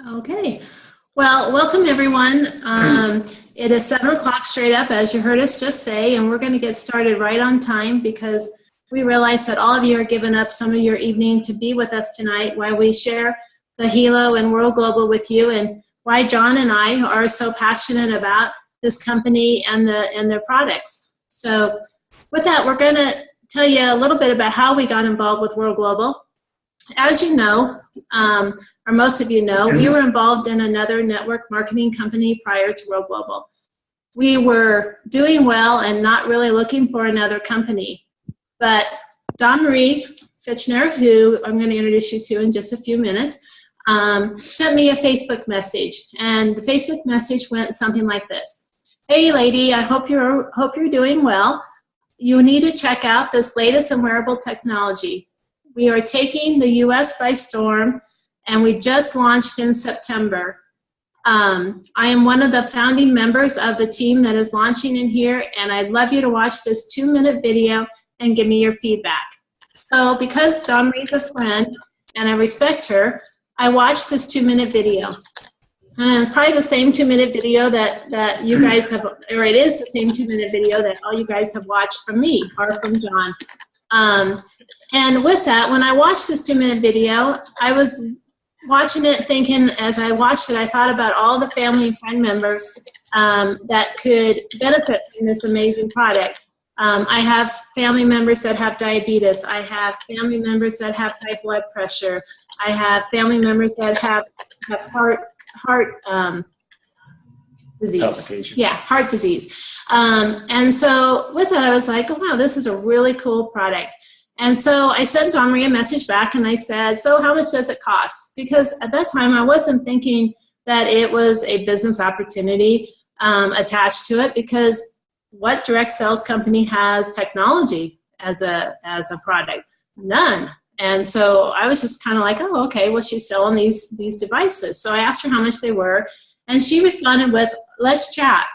Okay. Well, welcome everyone. It is 7 o'clock straight up, as you heard us just say, and we're going to get started right on time because we realize that all of you are giving up some of your evening to be with us tonight while we share the Hilo and World Global with you, and why John and I are so passionate about this company and their products. So with that, we're going to tell you a little bit about how we got involved with World Global. As you know, or most of you know, we were involved in another network marketing company prior to World Global. We were doing well and not really looking for another company. But Dawn Marie Fitchner, who I'm going to introduce you to in just a few minutes, sent me a Facebook message. And the Facebook message went something like this. Hey lady, I hope you're doing well. You need to check out this latest in wearable technology. We are taking the U.S. by storm, and we just launched in September. I am one of the founding members of the team that is launching in here, and I'd love you to watch this 2-minute video and give me your feedback. So because Dawn Marie's a friend, and I respect her, I watched this 2-minute video. And probably the same 2-minute video that you guys have, or it is the same 2-minute video that all you guys have watched from me or from John. And with that, when I watched this 2-minute video, I was watching it thinking, as I watched it, I thought about all the family and friend members that could benefit from this amazing product. I have family members that have diabetes. I have family members that have high blood pressure. I have family members that have heart disease. Yeah, heart disease. And so with that, I was like, oh, wow, this is a really cool product. And so I sent Dawn Marie a message back and I said, so how much does it cost? Because at that time I wasn't thinking that it was a business opportunity attached to it, because what direct sales company has technology as a product? None. And so I was just kind of like, oh, okay, well, she's selling these devices. So I asked her how much they were, and she responded with, let's chat.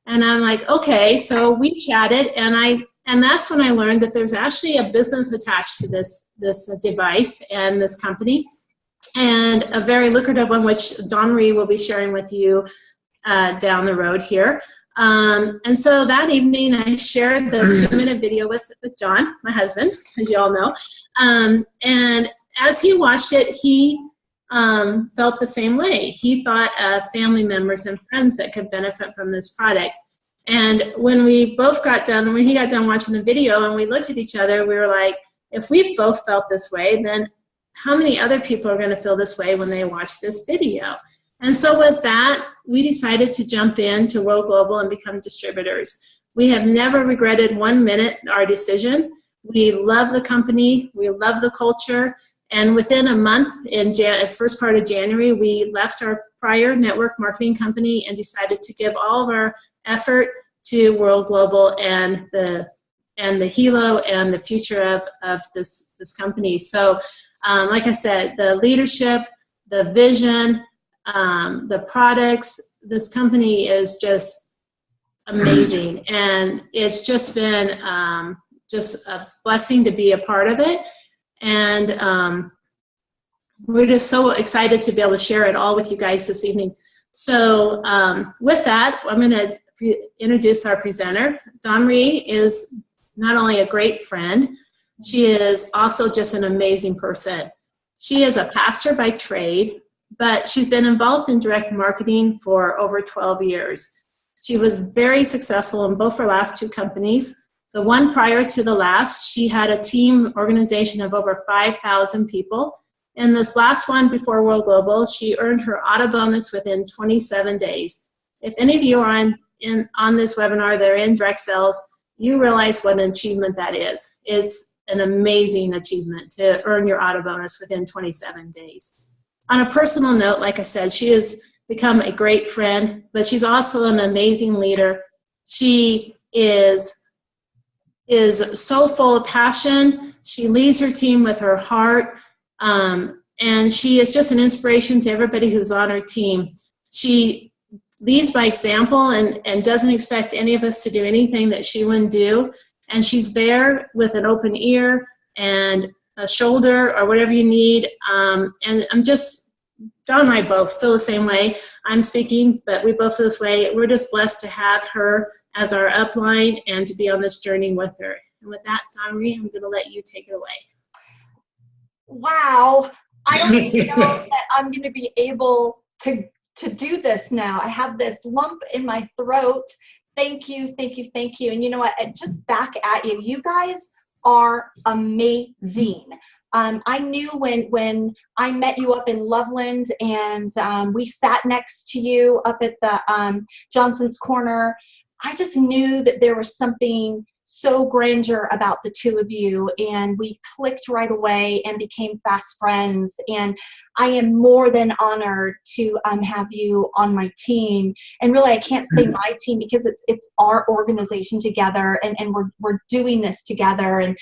And I'm like, okay. So we chatted, and that's when I learned that there's actually a business attached to this device and this company, and a very lucrative one, which Dawn Marie will be sharing with you down the road here. And so that evening I shared the 2-minute video with John, my husband, as you all know. And as he watched it, he felt the same way. He thought of family members and friends that could benefit from this product. And when we both got done, when he got done watching the video and we looked at each other, we were like, if we both felt this way, then how many other people are going to feel this way when they watch this video? And so with that, we decided to jump into World Global and become distributors. We have never regretted 1 minute our decision. We love the company. We love the culture. And within a month, in first part of January, we left our prior network marketing company and decided to give all of our effort to World Global and the Hilo and the future of this company. So like I said, the leadership, the vision, the products, this company is just amazing, and it's just been just a blessing to be a part of it. And we're just so excited to be able to share it all with you guys this evening. So with that, I'm going to introduce our presenter. Dawn Marie is not only a great friend, she is also just an amazing person. She is a pastor by trade, but she's been involved in direct marketing for over 12 years. She was very successful in both her last 2 companies. The one prior to the last, she had a team organization of over 5,000 people. In this last one before World Global, she earned her auto bonus within 27 days. If any of you are on this webinar that are in direct sales, you realize what an achievement that is. It's an amazing achievement to earn your auto bonus within 27 days. On a personal note, like I said, she has become a great friend, but she's also an amazing leader. She is so full of passion. She leads her team with her heart, and she is just an inspiration to everybody who's on her team. She leads by example and doesn't expect any of us to do anything that she wouldn't do, and she's there with an open ear and a shoulder or whatever you need. And I'm just John and I both feel the same way. I'm speaking, but we both feel this way. We're just blessed to have her as our upline and to be on this journey with her. And with that, Tami, I'm going to let you take it away. Wow. I don't even know that I'm going to be able to do this now. I have this lump in my throat. Thank you, thank you, thank you. And you know what? Just back at you. You guys are amazing. I knew when I met you up in Loveland and we sat next to you up at the Johnson's Corner, I just knew that there was something so grandeur about the two of you, and we clicked right away and became fast friends. And I am more than honored to have you on my team. And really, I can't say my team because it's our organization together, and we're doing this together. And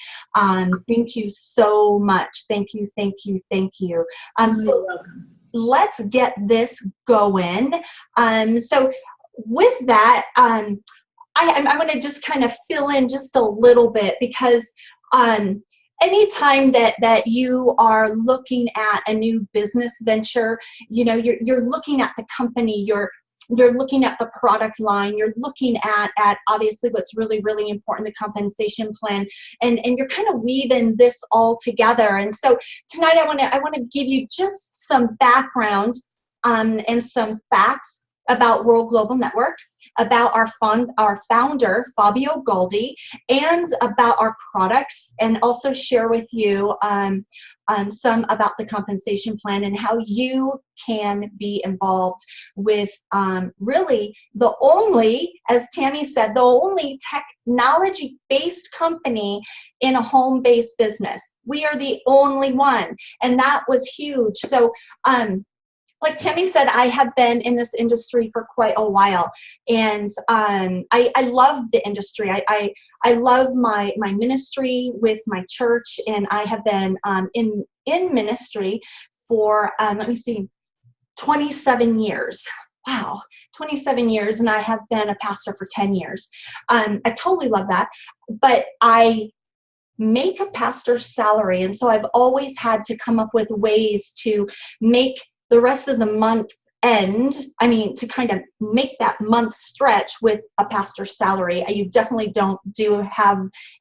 thank you so much. Thank you, thank you, thank you. So let's get this going. So with that, I want to just kind of fill in just a little bit, because anytime that you are looking at a new business venture, you know, you're looking at the company, you're looking at the product line, you're looking at obviously what's really, really important, the compensation plan, and you're kind of weaving this all together. And so tonight I want to give you just some background and some facts about World Global Network, about our founder, Fabio Goldi, and about our products, and also share with you some about the compensation plan and how you can be involved with really the only, as Tami said, the only technology-based company in a home-based business. We are the only one, and that was huge. So like Tami said, I have been in this industry for quite a while, and I love the industry. I love my ministry with my church, and I have been in ministry for, let me see, 27 years. Wow, 27 years, and I have been a pastor for 10 years. I totally love that, but I make a pastor's salary, and so I've always had to come up with ways to make the rest of the month to kind of make that month stretch with a pastor's salary. You definitely don't do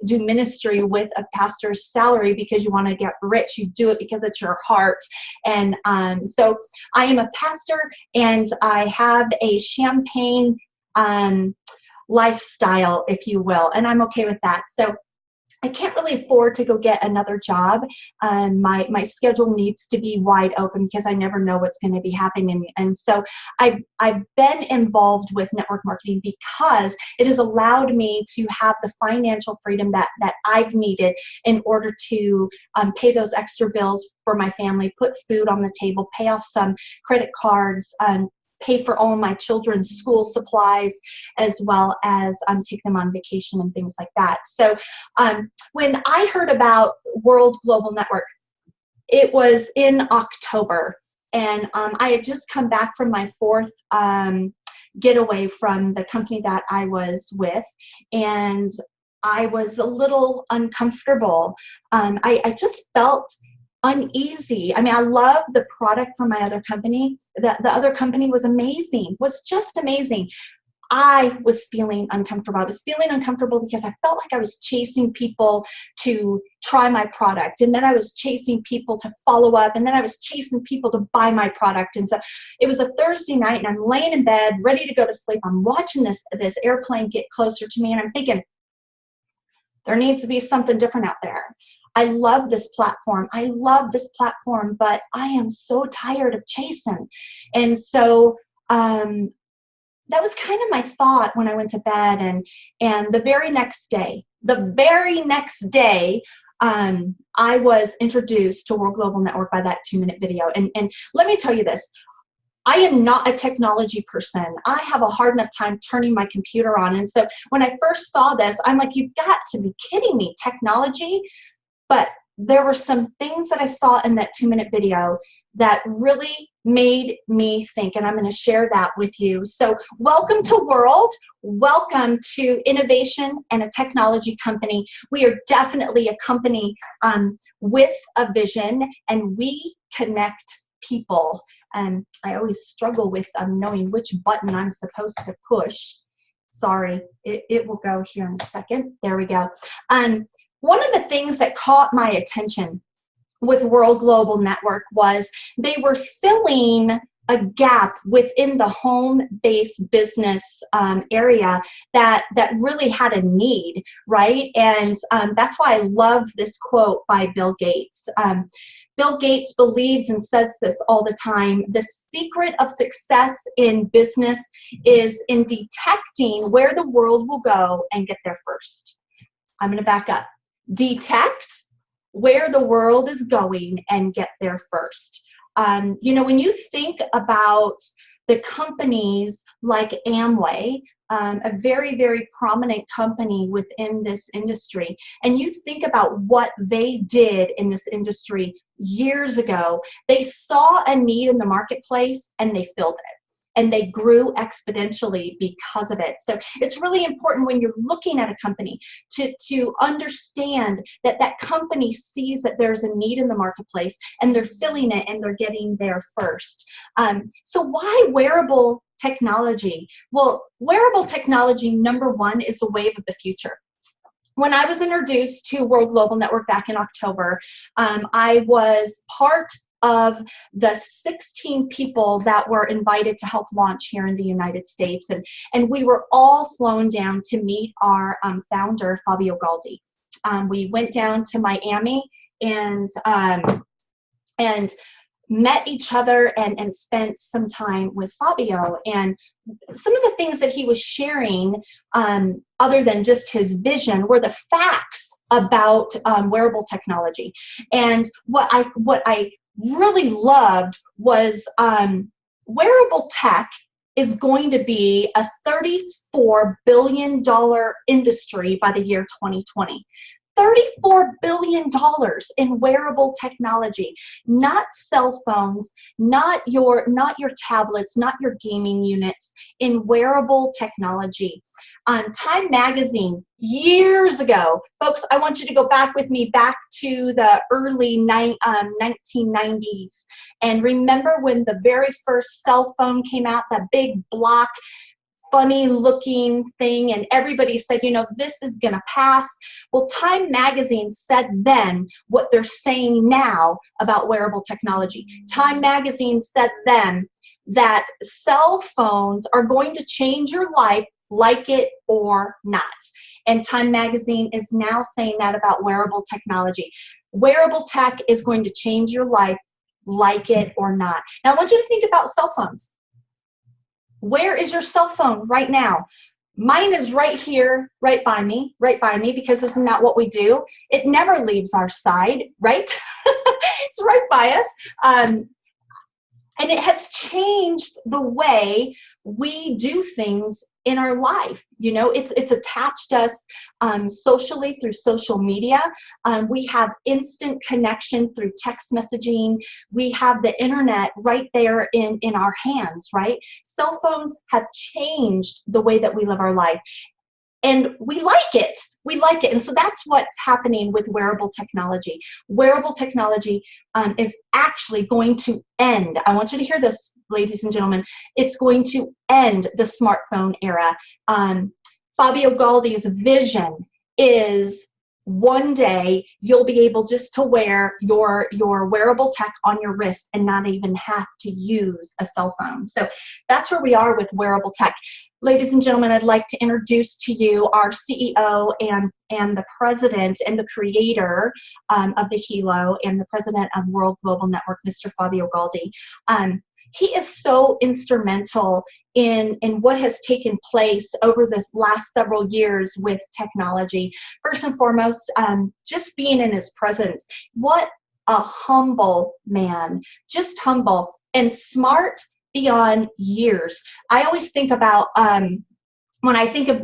ministry with a pastor's salary because you want to get rich. You do it because it's your heart. And so I am a pastor, and I have a champagne lifestyle, if you will, and I'm okay with that. So I can't really afford to go get another job. My schedule needs to be wide open because I never know what's going to be happening. And so I've been involved with network marketing because it has allowed me to have the financial freedom that I've needed in order to pay those extra bills for my family, put food on the table, pay off some credit cards, pay for all of my children's school supplies, as well as take them on vacation and things like that. So when I heard about World Global Network, it was in October, and I had just come back from my fourth getaway from the company that I was with, and I was a little uncomfortable. I just felt uneasy. I mean, I love the product from my other company. The other company was amazing, was just amazing. I was feeling uncomfortable. I was feeling uncomfortable because I felt like I was chasing people to try my product, and then I was chasing people to follow up, and then I was chasing people to buy my product. And so it was a Thursday night, and I'm laying in bed ready to go to sleep. I'm watching this airplane get closer to me, and I'm thinking, there needs to be something different out there. I love this platform. I love this platform, but I am so tired of chasing. And so that was kind of my thought when I went to bed. And the very next day, I was introduced to World Global Network by that 2-minute video. And let me tell you this. I am not a technology person. I have a hard enough time turning my computer on. And so when I first saw this, I'm like, you've got to be kidding me, technology? But there were some things that I saw in that 2-minute video that really made me think, and I'm going to share that with you. So welcome to World. Welcome to Innovation and a Technology Company. We are definitely a company with a vision, and we connect people. I always struggle with knowing which button I'm supposed to push. Sorry, it will go here in a second. There we go. One of the things that caught my attention with World Global Network was they were filling a gap within the home-based business area that really had a need, right? And that's why I love this quote by Bill Gates. Bill Gates believes and says this all the time: the secret of success in business is in detecting where the world will go and get there first. I'm going to back up. Detect where the world is going and get there first. You know, when you think about the companies like Amway, a very, very prominent company within this industry, and you think about what they did in this industry years ago, they saw a need in the marketplace and they filled it. And they grew exponentially because of it. So it's really important when you're looking at a company to understand that that company sees that there's a need in the marketplace and they're filling it and they're getting there first. So why wearable technology? Well, wearable technology, number one, is the wave of the future. When I was introduced to World Global Network back in October, I was part of the 16 people that were invited to help launch here in the United States. And we were all flown down to meet our founder, Fabio Galdi. We went down to Miami and met each other and spent some time with Fabio. And some of the things that he was sharing, other than just his vision, were the facts about wearable technology. And what I really loved was wearable tech is going to be a $34 billion industry by the year 2020. $34 billion in wearable technology, not cell phones, not your tablets, not your gaming units, in wearable technology. Time Magazine, years ago, folks, I want you to go back with me back to the early 1990s and remember when the very first cell phone came out, that big block, funny looking thing, and everybody said, you know, this is gonna pass. Well, Time Magazine said then what they're saying now about wearable technology. Time Magazine said then that cell phones are going to change your life, like it or not. And Time Magazine is now saying that about wearable technology. Wearable tech is going to change your life, like it or not. Now I want you to think about cell phones. Where is your cell phone right now? Mine is right here, right by me, because isn't that what we do? It never leaves our side, right? It's right by us. And it has changed the way we do things in our life. You know, it's attached us socially through social media. We have instant connection through text messaging. We have the internet right there in our hands, right? Cell phones have changed the way that we live our life. And we like it. We like it. And so that's what's happening with wearable technology. Wearable technology is actually going to end. I want you to hear this, ladies and gentlemen. It's going to end the smartphone era. Fabio Galdi's vision is one day you'll be able just to wear your wearable tech on your wrist and not even have to use a cell phone. So that's where we are with wearable tech. Ladies and gentlemen, I'd like to introduce to you our CEO and the president and the creator of the Hilo and the president of World Global Network, Mr. Fabio Galdi. He is so instrumental in what has taken place over this last several years with technology. First and foremost, just being in his presence. What a humble man, just humble and smart beyond years. I always think about when I think of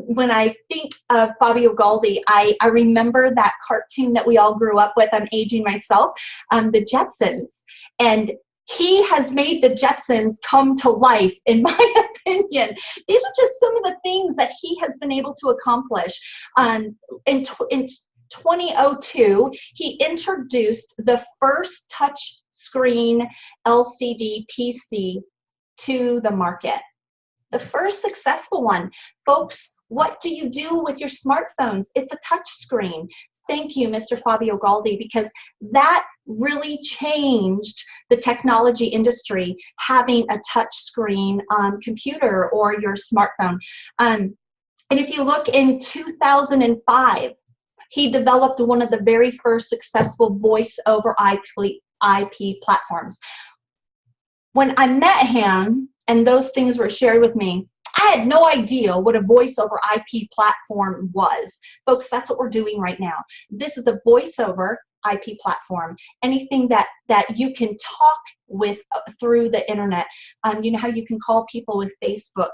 Fabio Galdi, I remember that cartoon that we all grew up with. I'm aging myself, the Jetsons, and he has made the Jetsons come to life, in my opinion. These are just some of the things that he has been able to accomplish. In 2002, he introduced the first touch screen LCD PC to the market. The first successful one. Folks, what do you do with your smartphones? It's a touch screen. Thank you, Mr. Fabio Galdi, because that really changed the technology industry, having a touch screen computer or your smartphone. And if you look in 2005, he developed one of the very first successful voice over IP platforms. When I met him and those things were shared with me, I had no idea what a voice over IP platform was. Folks, that's what we're doing right now. This is a voice over IP platform. Anything that you can talk with through the internet. You know how you can call people with Facebook.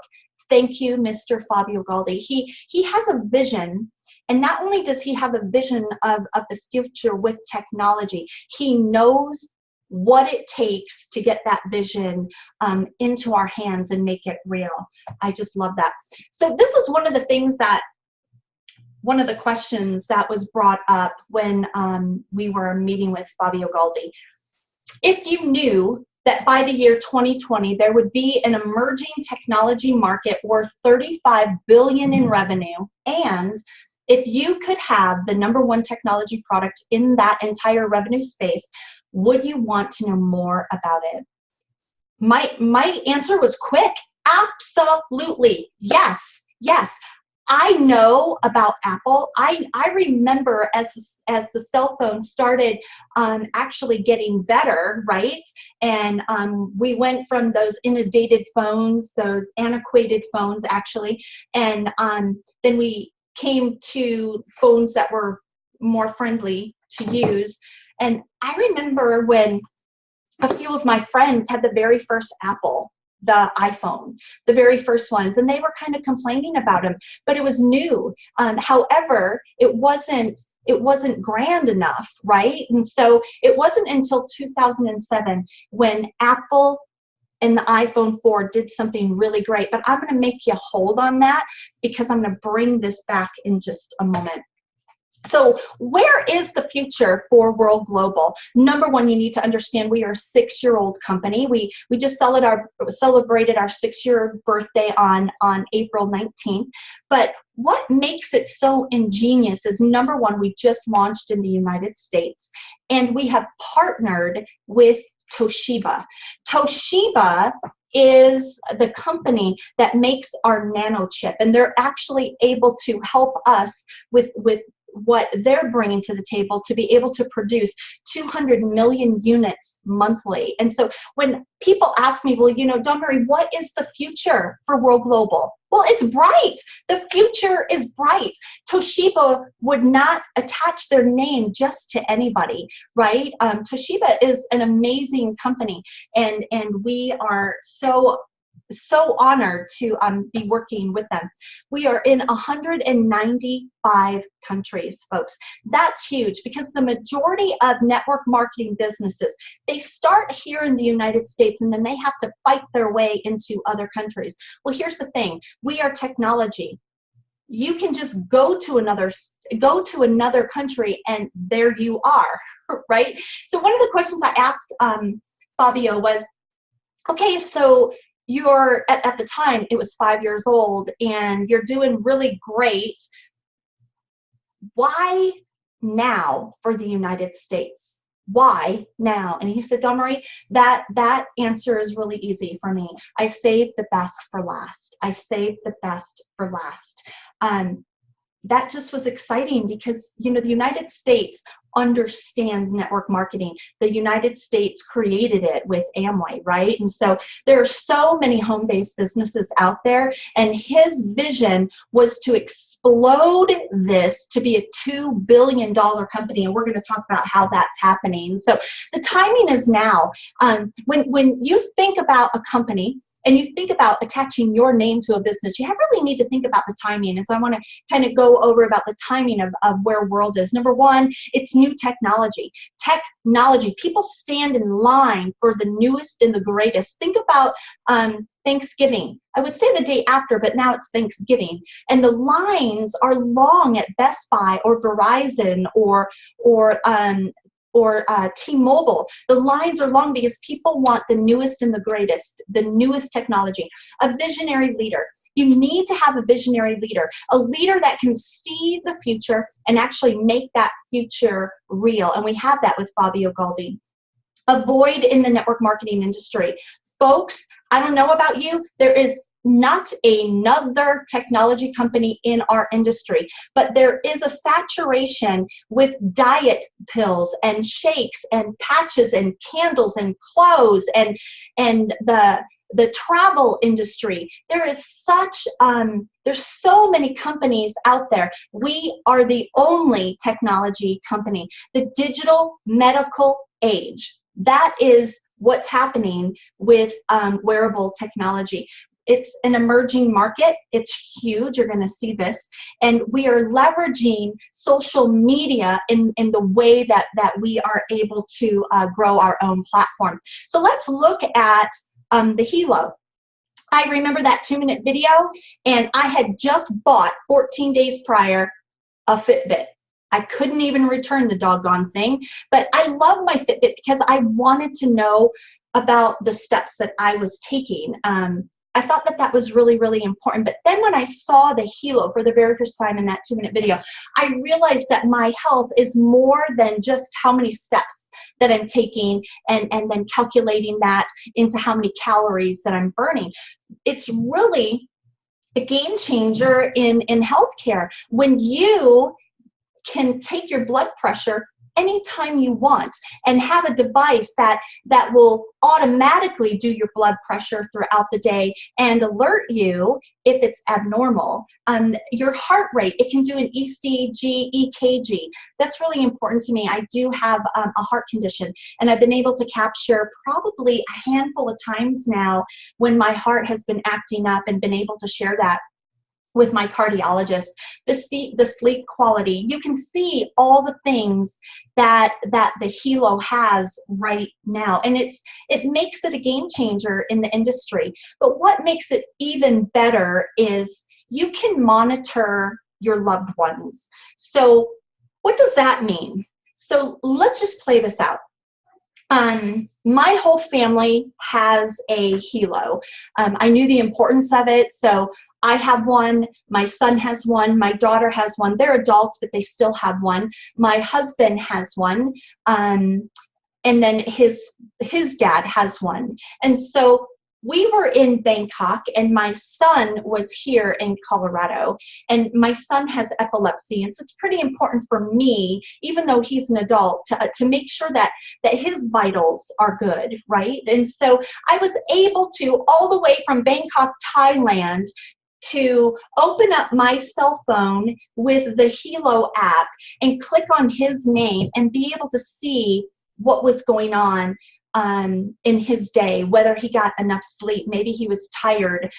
Thank you, Mr. Fabio Galdi. He has a vision, and not only does he have a vision of the future with technology, he knows what it takes to get that vision into our hands and make it real. I just love that. So this is one of the things that, one of the questions that was brought up when we were meeting with Fabio Galdi. If you knew that by the year 2020, there would be an emerging technology market worth $35 billion in revenue, and if you could have the #1 technology product in that entire revenue space, would you want to know more about it? My answer was quick. Absolutely. Yes. Yes. I know about Apple. I remember as the cell phone started actually getting better, right? And we went from those inundated phones, those antiquated phones actually, and then we came to phones that were more friendly to use. And I remember when a few of my friends had the very first Apple, the iPhone, the very first ones, and they were kind of complaining about them, but it was new. However, it wasn't grand enough, right? And so it wasn't until 2007 when Apple and the iPhone 4 did something really great. But I'm going to make you hold on that because I'm going to bring this back in just a moment. So where is the future for World Global? #1, you need to understand we are a 6-year-old company. We just celebrated our 6-year birthday on April 19th. But what makes it so ingenious is #1, we just launched in the United States, and we have partnered with Toshiba. Toshiba is the company that makes our nano chip, and they're actually able to help us with what they're bringing to the table to be able to produce 200 million units monthly. And so when people ask me, well, you know, Dawn Marie, what is the future for World Global? Well, it's bright. The future is bright. Toshiba would not attach their name just to anybody, right? Toshiba is an amazing company, and we are so honored to be working with them. We are in 195 countries, folks. That's huge because the majority of network marketing businesses, they start here in the United States and then they have to fight their way into other countries. Well, here's the thing. We are technology. You can just go to another country and there you are, right? So one of the questions I asked Fabio was, okay, so you're at the time it was 5 years old and you're doing really great. Why now for the United States? Why now? And he said, Dawn Marie, that answer is really easy for me. I saved the best for last. I saved the best for last. That just was exciting because, you know, the United States understands network marketing. The United States created it with Amway, right? And so there are so many home-based businesses out there, and his vision was to explode this to be a $2 billion company, and we're going to talk about how that's happening. So the timing is now. When you think about a company and you think about attaching your name to a business, you really need to think about the timing. And so I want to kind of go over about the timing of where world is. #1, it's new technology. Technology. People stand in line for the newest and the greatest. Think about Thanksgiving. I would say the day after, but now it's Thanksgiving. And the lines are long at Best Buy or Verizon or T-Mobile. The lines are long because people want the newest and the greatest, the newest technology. A visionary leader. You need to have a visionary leader, a leader that can see the future and actually make that future real. And we have that with Fabio Galdi. A void in the network marketing industry. Folks, I don't know about you, there is not another technology company in our industry, but there is a saturation with diet pills and shakes and patches and candles and clothes and the travel industry. There is such, there's so many companies out there. We are the only technology company. The digital medical age. That is what's happening with wearable technology. It's an emerging market. It's huge. You're going to see this. And we are leveraging social media in the way that we are able to grow our own platform. So let's look at the Hilo. I remember that 2-minute video, and I had just bought 14 days prior a Fitbit. I couldn't even return the doggone thing, but I love my Fitbit because I wanted to know about the steps that I was taking. I thought that was really, really important. But then when I saw the Hilo for the very first time in that 2-minute video, I realized that my health is more than just how many steps that I'm taking and then calculating that into how many calories that I'm burning. It's really a game changer in healthcare. When you can take your blood pressure anytime you want and have a device that will automatically do your blood pressure throughout the day and alert you if it's abnormal. Your heart rate, it can do an ECG, EKG. That's really important to me. I do have a heart condition, and I've been able to capture probably a handful of times now when my heart has been acting up and been able to share that with my cardiologist. The sleep quality, you can see all the things that the Hilo has right now, and it makes it a game changer in the industry. But what makes it even better is you can monitor your loved ones. So what does that mean? So let's just play this out. My whole family has a Hilo. I knew the importance of it, so I have one, my son has one, my daughter has one. They're adults, but they still have one. My husband has one, and then his dad has one. And so we were in Bangkok, and my son was here in Colorado, and my son has epilepsy, and so it's pretty important for me, even though he's an adult, to make sure that his vitals are good, right? And so I was able to, all the way from Bangkok, Thailand, to open up my cell phone with the Hilo app and click on his name and be able to see what was going on in his day, whether he got enough sleep, maybe he was tired.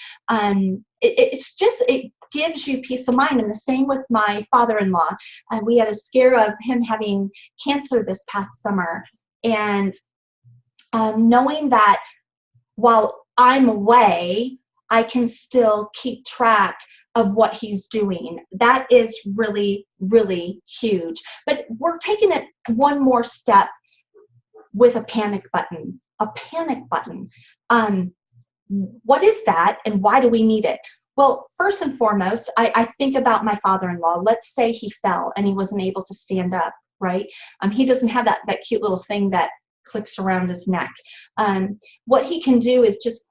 It gives you peace of mind. And the same with my father-in-law. We had a scare of him having cancer this past summer. And knowing that while I'm away, I can still keep track of what he's doing. That is really, really huge. But we're taking it one more step with a panic button. A panic button. What is that, and why do we need it? Well, first and foremost, I think about my father-in-law. Let's say he fell and he wasn't able to stand up, right? He doesn't have that cute little thing that clicks around his neck. What he can do is just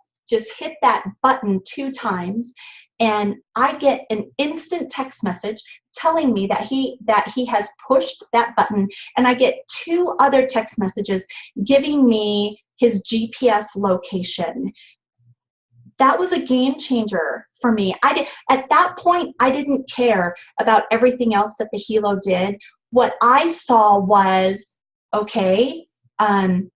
hit that button 2 times, and I get an instant text message telling me that he has pushed that button, and I get 2 other text messages giving me his GPS location. That was a game changer for me. At that point, I didn't care about everything else that the Hilo did. What I saw was, okay, I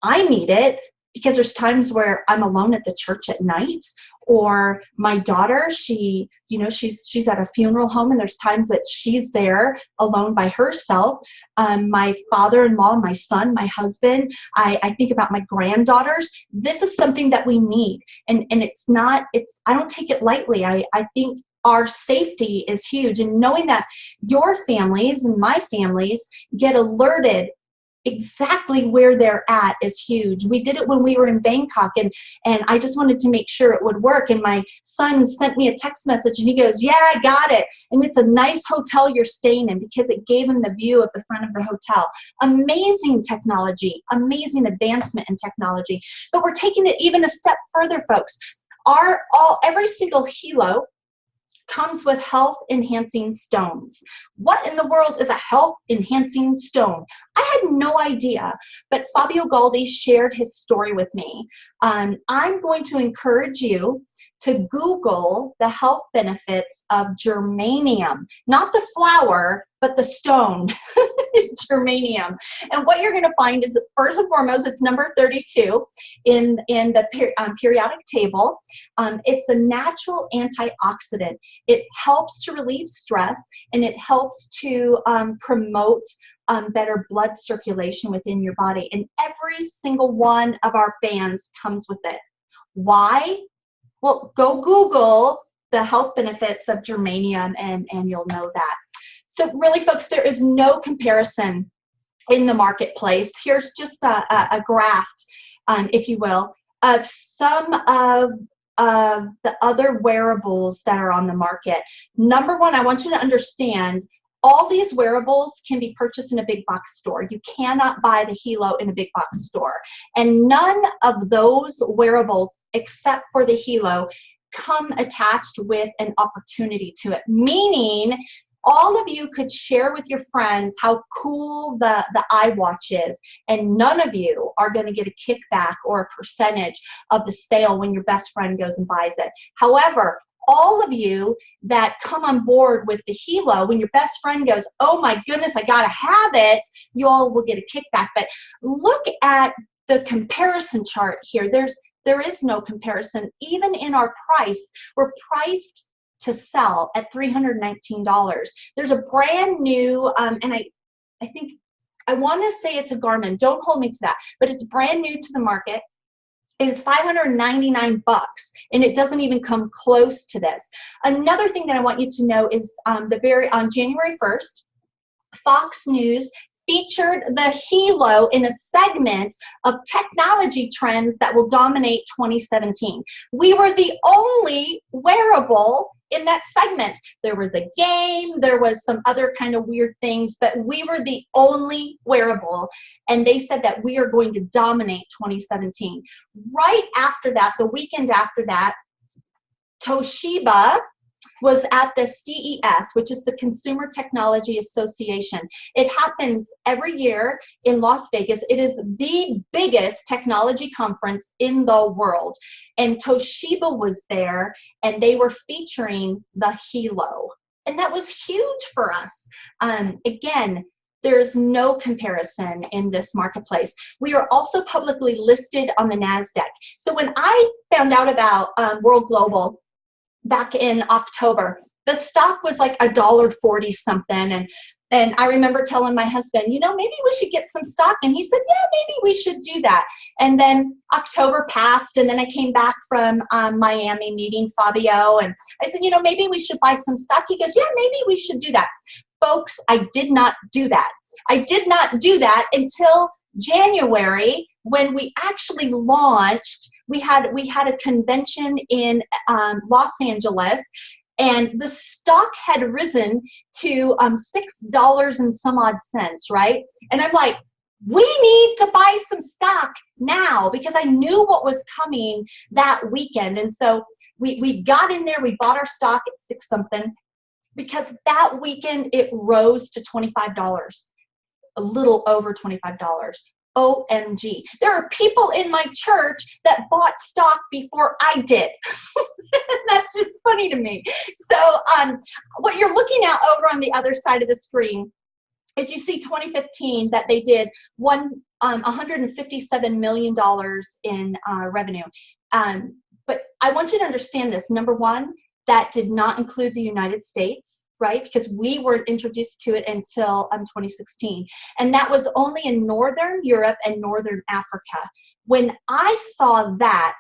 need it, because there's times where I'm alone at the church at night, or my daughter, she's at a funeral home, and there's times that she's there alone by herself. My father-in-law, my son, my husband, I think about my granddaughters. This is something that we need. And I don't take it lightly. I think our safety is huge. And knowing that your families and my families get alerted exactly where they're at is huge. We did it when we were in Bangkok, and I just wanted to make sure it would work. And my son sent me a text message and he goes, yeah, I got it. And it's a nice hotel you're staying in, because it gave him the view of the front of the hotel. Amazing technology, amazing advancement in technology. But we're taking it even a step further, folks. Every single helo comes with health enhancing stones. What in the world is a health enhancing stone? I had no idea, but Fabio Galdi shared his story with me. I'm going to encourage you to Google the health benefits of germanium, not the flower, but the stone, germanium. And what you're going to find is that, first and foremost, it's number 32 in the periodic table. It's a natural antioxidant. It helps to relieve stress, and it helps to promote better blood circulation within your body. And every single one of our bands comes with it. Why? Well, go Google the health benefits of germanium and you'll know that. So really, folks, there is no comparison in the marketplace. Here's just a graph, if you will, of some of the other wearables that are on the market. Number one, I want you to understand, all these wearables can be purchased in a big box store. You cannot buy the Helo in a big box store. And none of those wearables, except for the Helo, come attached with an opportunity to it. Meaning, all of you could share with your friends how cool the iWatch is, and none of you are going to get a kickback or a percentage of the sale when your best friend goes and buys it. However, all of you that come on board with the Helo, when your best friend goes, oh my goodness, I gotta have it, you all will get a kickback. But look at the comparison chart here. There is no comparison. Even in our price, we're priced to sell at $319. There's a brand new, and I think, I want to say it's a Garmin. Don't hold me to that, but it's brand new to the market. And it's $599, and it doesn't even come close to this. Another thing that I want you to know is on January 1st, Fox News featured the Helo in a segment of technology trends that will dominate 2017. We were the only wearable in that segment. There was a game, there was some other kind of weird things, but we were the only wearable, and they said that we are going to dominate 2017. Right after that, the weekend after that, Toshiba was at the CES, which is the Consumer Technology Association. It happens every year in Las Vegas. It is the biggest technology conference in the world. And Toshiba was there, and they were featuring the Helo. And that was huge for us. Again, there's no comparison in this marketplace. We are also publicly listed on the NASDAQ. So when I found out about World Global back in October, the stock was like $1.40 something. And I remember telling my husband, you know, maybe we should get some stock. And he said, yeah, maybe we should do that. And then October passed, and then I came back from Miami meeting Fabio. And I said, you know, maybe we should buy some stock. He goes, yeah, maybe we should do that. Folks, I did not do that. I did not do that until January, when we actually launched. We had a convention in Los Angeles, and the stock had risen to $6 and some odd cents, right? And I'm like, we need to buy some stock now, because I knew what was coming that weekend. And so we got in there, we bought our stock at 6 something, because that weekend it rose to $25, a little over $25. OMG. There are people in my church that bought stock before I did. That's just funny to me. So what you're looking at over on the other side of the screen is, you see 2015 that they did $157 million in revenue. But I want you to understand this. Number one, that did not include the United States, right? Because we weren't introduced to it until 2016. And that was only in Northern Europe and Northern Africa. When I saw that,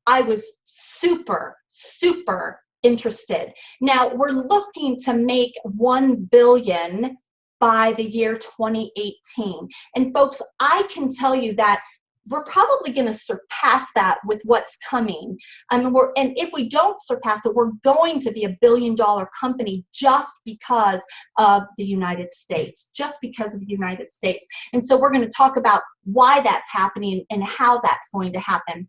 I was super, super interested. Now, we're looking to make $1 billion by the year 2018. And folks, I can tell you that we're probably going to surpass that with what's coming. And if we don't surpass it, we're going to be $1 billion company just because of the United States, just because of the United States. And so we're going to talk about why that's happening and how that's going to happen.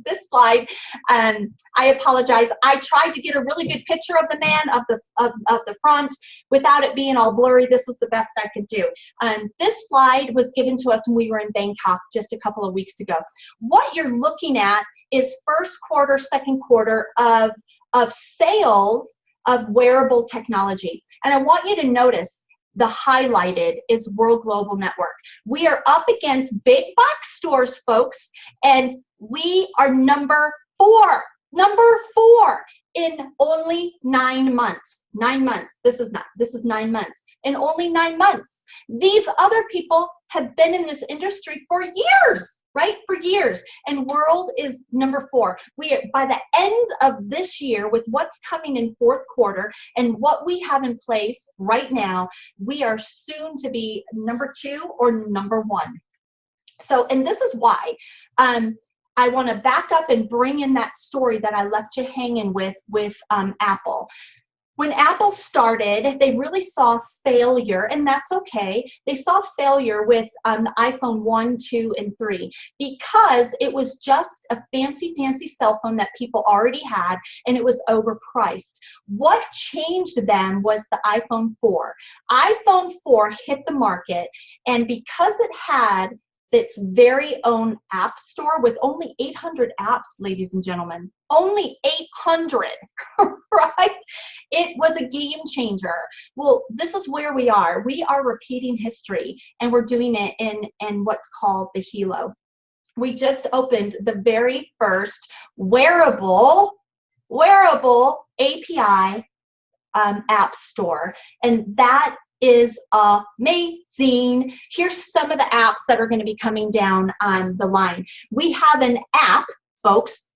This slide, I apologize. I tried to get a really good picture of the man of the front without it being all blurry. This was the best I could do. This slide was given to us when we were in Bangkok just a couple of weeks ago. What you're looking at is first quarter, second quarter of sales of wearable technology. And I want you to notice the highlighted is World Global Network. We are up against big box stores, folks, and we are number four in only 9 months. 9 months. This is 9 months. In only 9 months. These other people have been in this industry for years, right? For years. And World is number 4. We are, by the end of this year, with what's coming in fourth quarter and what we have in place right now, we are soon to be number 2 or number 1. So, and this is why I want to back up and bring in that story that I left you hanging with Apple. When Apple started, they really saw failure, and that's okay. They saw failure with the iPhone 1, 2, and 3 because it was just a fancy-dancy cell phone that people already had, and it was overpriced. What changed them was the iPhone 4. iPhone 4 hit the market, and because it had its very own app store with only 800 apps, ladies and gentlemen, only 800, right? It was a game changer. Well, this is where we are. We are repeating history, and we're doing it in what's called the Hilo. We just opened the very first wearable API app store, and that is amazing. Here's some of the apps that are going to be coming down on the line. We have an app, folks,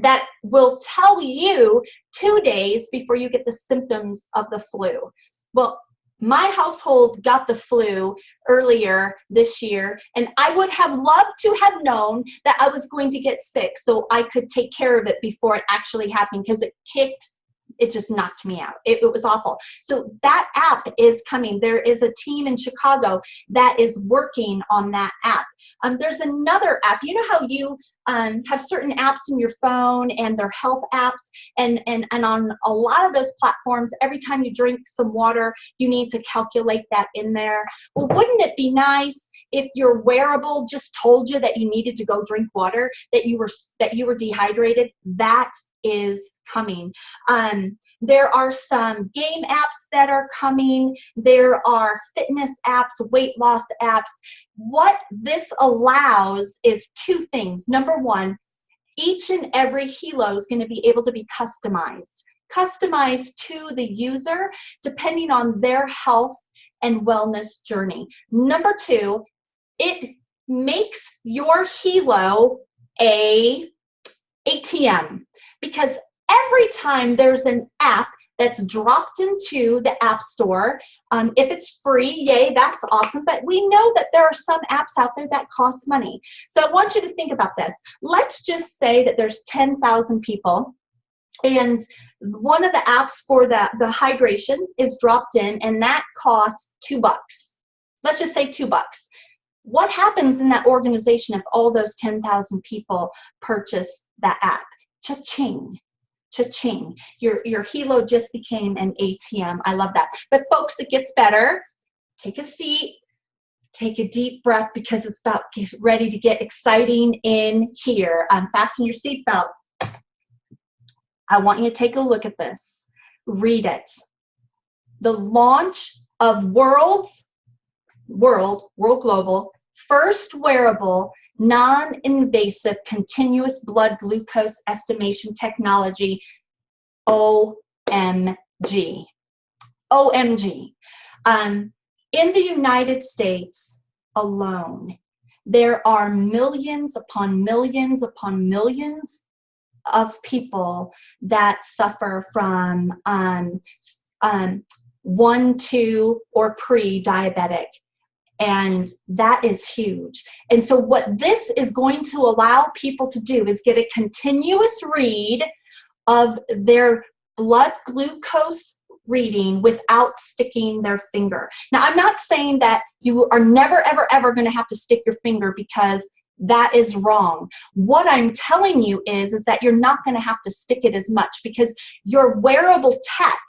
that will tell you 2 days before you get the symptoms of the flu. Well, my household got the flu earlier this year, and I would have loved to have known that I was going to get sick so I could take care of it before it actually happened, because it just knocked me out. It was awful. So that app is coming. There is a team in Chicago that is working on that app. There's another app. You know how you have certain apps in your phone, and they're health apps, and on a lot of those platforms, every time you drink some water, you need to calculate that in there. Well, wouldn't it be nice if your wearable just told you that you needed to go drink water, that you were dehydrated? That is coming. There are some game apps that are coming. There are fitness apps, weight loss apps. What this allows is 2 things. Number 1, each and every Hilo is going to be able to be customized to the user depending on their health and wellness journey. Number 2, it makes your Hilo a ATM, because every time there's an app that's dropped into the App Store, if it's free, yay, that's awesome. But we know that there are some apps out there that cost money. So I want you to think about this. Let's just say that there's 10,000 people, and one of the apps for the hydration is dropped in, and that costs $2. Let's just say $2. What happens in that organization if all those 10,000 people purchase that app? Cha-ching. Cha-ching. Your Hilo just became an ATM. I love that. But folks, it gets better. Take a seat. Take a deep breath, because it's about ready to get exciting in here. Fasten your seatbelt. I want you to take a look at this. Read it. The launch of World Global, first wearable, non-invasive continuous blood glucose estimation technology. OMG. OMG. In the United States alone, there are millions upon millions upon millions of people that suffer from 1, 2, or pre-diabetic. And that is huge. And so what this is going to allow people to do is get a continuous read of their blood glucose reading without sticking their finger. Now, I'm not saying that you are never, ever, ever going to have to stick your finger, because that is wrong. What I'm telling you is that you're not going to have to stick it as much, because your wearable tech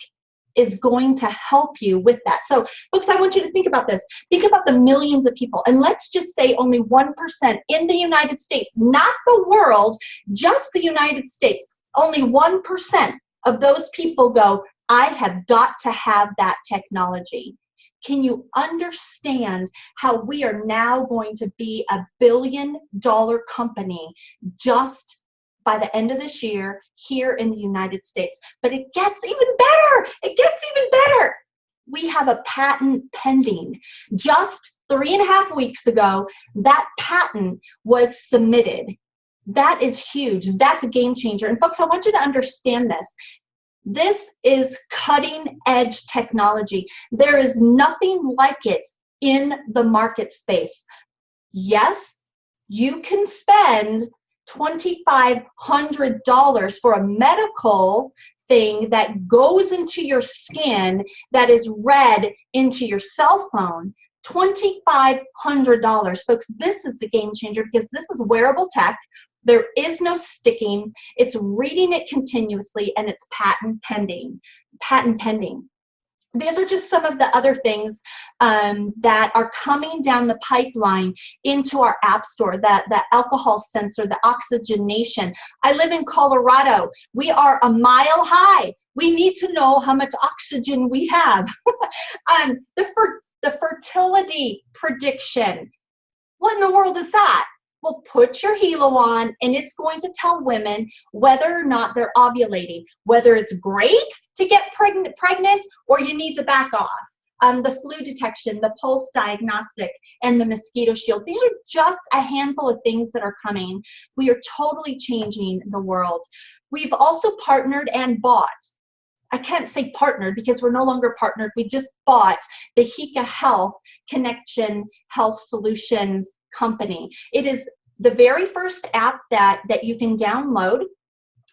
is going to help you with that. So, folks, I want you to think about this. Think about the millions of people. And let's just say only 1% in the United States, not the world, just the United States. Only 1% of those people go, I have got to have that technology. Can you understand how we are now going to be a billion-dollar company just by the end of this year here in the United States? But it gets even better. It gets even better. We have a patent pending. Just 3.5 weeks ago, that patent was submitted. That is huge. That's a game changer. And folks, I want you to understand this. This is cutting edge technology. There is nothing like it in the market space. Yes, you can spend $2,500 for a medical thing that goes into your skin, that is read into your cell phone. $2,500. Folks, this is the game changer, because this is wearable tech. There is no sticking. It's reading it continuously, and it's patent pending. Patent pending. These are just some of the other things that are coming down the pipeline into our app store. The alcohol sensor, the oxygenation. I live in Colorado. We are a mile high. We need to know how much oxygen we have. The fertility prediction. What in the world is that? Well, put your Hilo on, and it's going to tell women whether or not they're ovulating, whether it's great to get pregnant or you need to back off. The flu detection, the pulse diagnostic, and the mosquito shield. These are just a handful of things that are coming. We are totally changing the world. We've also partnered and bought. I can't say partnered because we're no longer partnered. We just bought the Hika Health Connection Health Solutions company. It is the very first app that you can download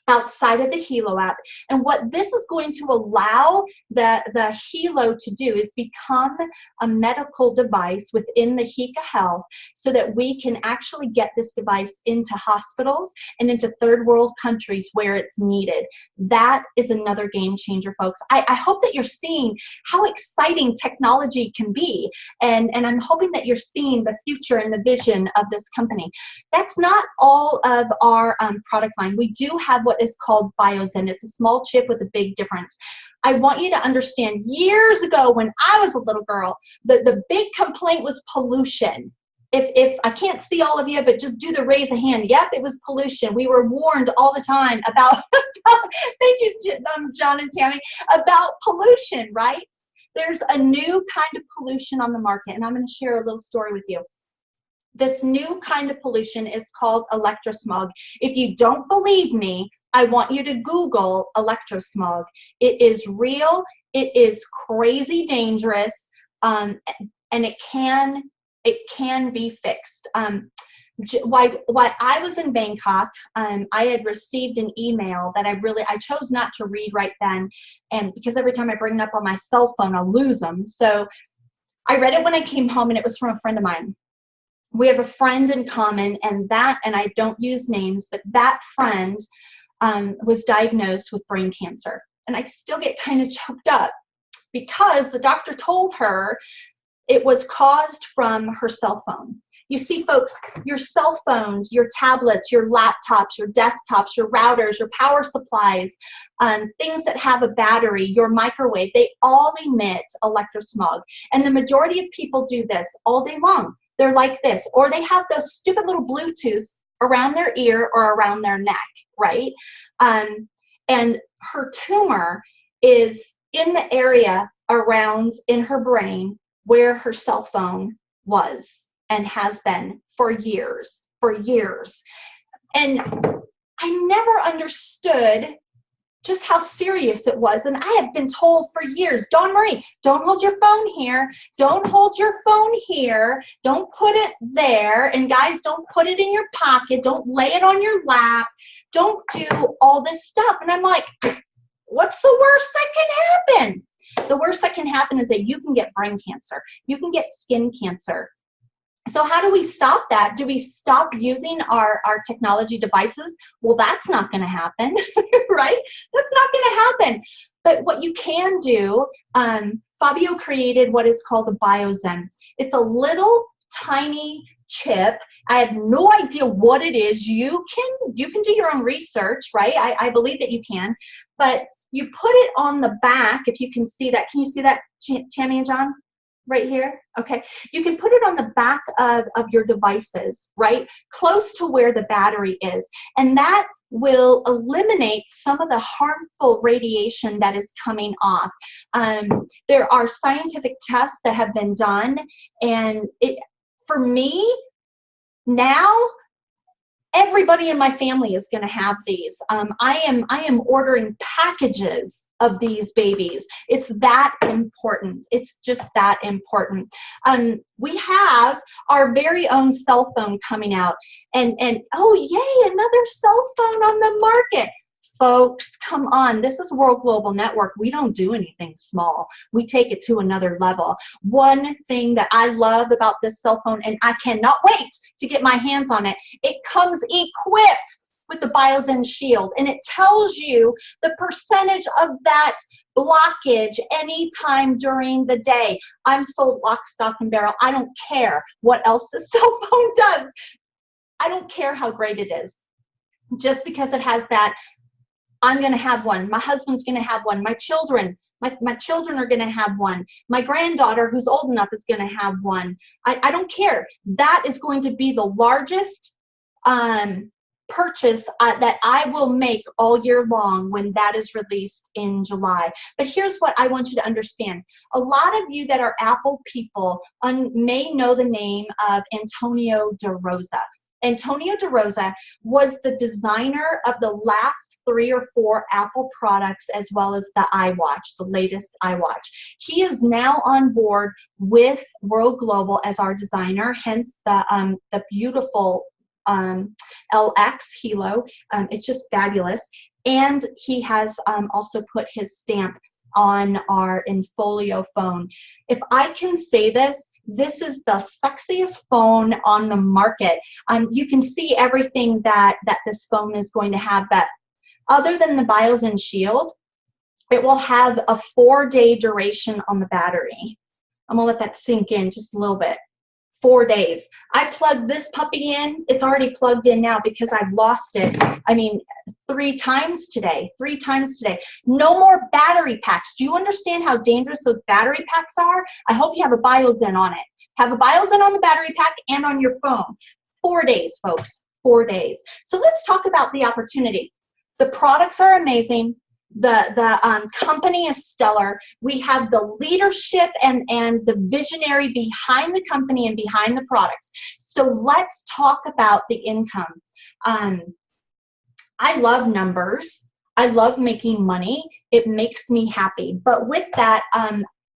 outside of the Hilo app. And what this is going to allow the Hilo to do is become a medical device within the Hika Health, so that we can actually get this device into hospitals and into third world countries where it's needed. That is another game changer, folks. I hope that you're seeing how exciting technology can be, and I'm hoping that you're seeing the future and the vision of this company. That's not all of our product line. We do have what is called BioZen. It's a small chip with a big difference. I want you to understand, years ago when I was a little girl, the big complaint was pollution. If I can't see all of you, but just do the raise a hand. Yep, it was pollution. We were warned all the time about, thank you, John and Tami, about pollution, right? There's a new kind of pollution on the market, and I'm going to share a little story with you. This new kind of pollution is called electrosmog. If you don't believe me, I want you to Google electrosmog. It is real. It is crazy dangerous, and it can be fixed. While I was in Bangkok, I had received an email that I chose not to read right then, and because every time I bring it up on my cell phone, I'll lose them. So I read it when I came home, and it was from a friend of mine. We have a friend in common, and I don't use names, but that friend was diagnosed with brain cancer. And I still get kind of choked up because the doctor told her it was caused from her cell phone. You see, folks, your cell phones, your tablets, your laptops, your desktops, your routers, your power supplies, things that have a battery, your microwave, they all emit electrosmog. And the majority of people do this all day long. They're like this, or they have those stupid little Bluetooths around their ear or around their neck, right? And her tumor is in the area around in her brain where her cell phone was and has been for years. And I never understood just how serious it was. And I had been told for years, Dawn Marie, don't hold your phone here. Don't hold your phone here. Don't put it there. And guys, don't put it in your pocket. Don't lay it on your lap. Don't do all this stuff. And I'm like, what's the worst that can happen? The worst that can happen is that you can get brain cancer. You can get skin cancer. So how do we stop that? Do we stop using our technology devices? Well, that's not going to happen, right? That's not going to happen. But what you can do, Fabio created what is called a BioZen. It's a little tiny chip. I have no idea what it is. You can do your own research, right? I believe that you can. But you put it on the back, if you can see that. Can you see that, Tami and John? Right here? Okay. You can put it on the back of your devices, right? Close to where the battery is. And that will eliminate some of the harmful radiation that is coming off. There are scientific tests that have been done. And for me, now, everybody in my family is going to have these. I am ordering packages of these babies. It's that important. It's just that important. We have our very own cell phone coming out, and oh yay, another cell phone on the market. Folks, come on. This is World Global Network. We don't do anything small. We take it to another level. One thing that I love about this cell phone, and I cannot wait to get my hands on it, it comes equipped with the BioZen Shield, and it tells you the percentage of that blockage anytime during the day. I'm sold lock, stock, and barrel. I don't care what else the cell phone does. I don't care how great it is. Just because it has that, I'm going to have one. My husband's going to have one. My children are going to have one. My granddaughter, who's old enough, is going to have one. I don't care. That is going to be the largest purchase that I will make all year long when that is released in July. But here's what I want you to understand. A lot of you that are Apple people may know the name of Antonio DeRosa. Antonio DeRosa was the designer of the last 3 or 4 Apple products, as well as the iWatch, the latest iWatch. He is now on board with World Global as our designer, hence the beautiful LX Hilo. It's just fabulous. And he has also put his stamp on our Infolio phone. If I can say this, this is the sexiest phone on the market. You can see everything that this phone is going to have. That other than the BioZen Shield, it will have a 4-day duration on the battery. I'm gonna let that sink in just a little bit. 4 days. I plugged this puppy in. It's already plugged in now because I've lost it. I mean, 3 times today. 3 times today. No more battery packs. Do you understand how dangerous those battery packs are? I hope you have a BioZen on it. Have a BioZen on the battery pack and on your phone. 4 days, folks. 4 days. So let's talk about the opportunity. The products are amazing. The company is stellar. We have the leadership and the visionary behind the company and behind the products. So let's talk about the income. I love numbers. I love making money. It makes me happy. But with that,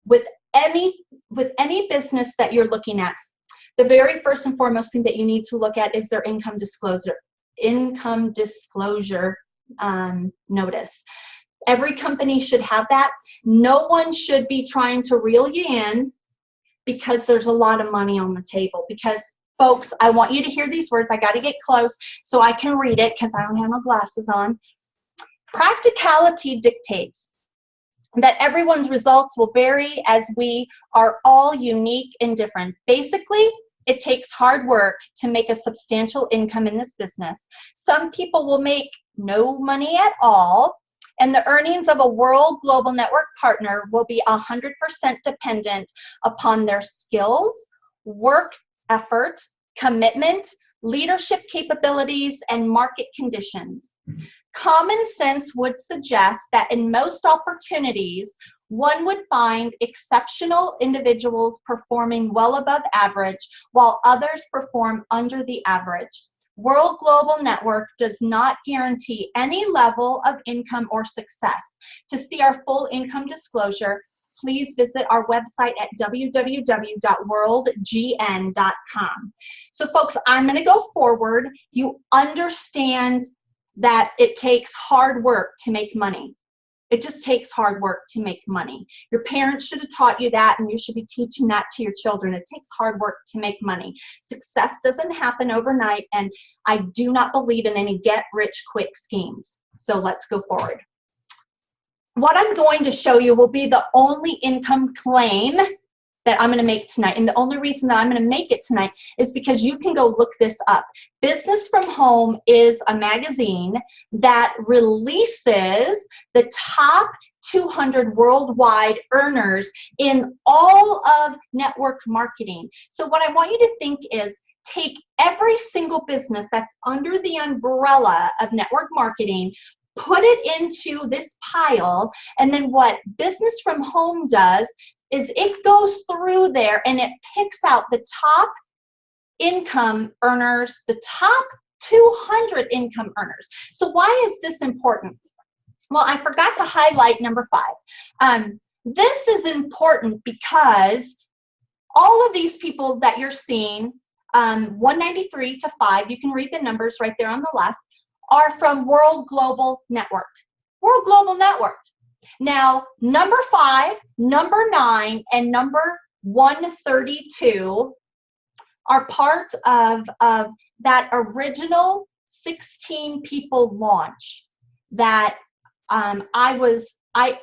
with any business that you're looking at, the very first and foremost thing that you need to look at is their income disclosure. Income disclosure notice. Every company should have that. No one should be trying to reel you in because there's a lot of money on the table. Because, folks, I want you to hear these words. I got to get close so I can read it because I don't have my glasses on. Practicality dictates that everyone's results will vary as we are all unique and different. Basically, it takes hard work to make a substantial income in this business. Some people will make no money at all, and the earnings of a World Global Network partner will be 100% dependent upon their skills, work effort, commitment, leadership capabilities, and market conditions. Common sense would suggest that in most opportunities, one would find exceptional individuals performing well above average, while others perform under the average. World Global Network does not guarantee any level of income or success. To see our full income disclosure, please visit our website at www.worldgn.com. So folks, I'm going to go forward. You understand that it takes hard work to make money. It just takes hard work to make money. Your parents should have taught you that, and you should be teaching that to your children. It takes hard work to make money. Success doesn't happen overnight, and I do not believe in any get-rich-quick schemes. So let's go forward. What I'm going to show you will be the only income claim that I'm going to make tonight. And the only reason that I'm going to make it tonight is because you can go look this up. Business from Home is a magazine that releases the top 200 worldwide earners in all of network marketing. So what I want you to think is, take every single business that's under the umbrella of network marketing, put it into this pile, and then what Business from Home does is it goes through there and it picks out the top income earners, the top 200 income earners. So why is this important? Well, I forgot to highlight number 5. This is important because all of these people that you're seeing, 193 to 5, you can read the numbers right there on the left, are from World Global Network. World Global Network. Now, number 5, number 9, and number 132 are part of that original 16 people launch that I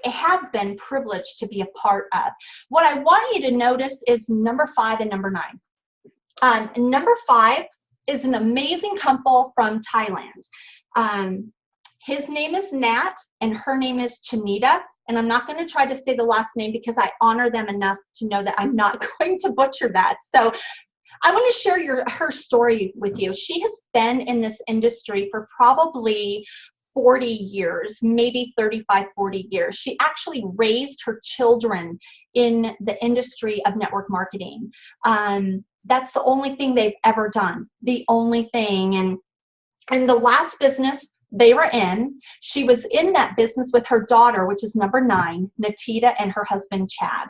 have been privileged to be a part of. What I want you to notice is number 5 and number 9. Number 5 is an amazing couple from Thailand. His name is Nat and her name is Chanita, and I'm not going to try to say the last name because I honor them enough to know that I'm not going to butcher that. So I want to share her story with you. She has been in this industry for probably 40 years, maybe 35, 40 years. She actually raised her children in the industry of network marketing. That's the only thing they've ever done, the only thing. And the last business they were in, she was in that business with her daughter, which is number 9, Natita, and her husband, Chad.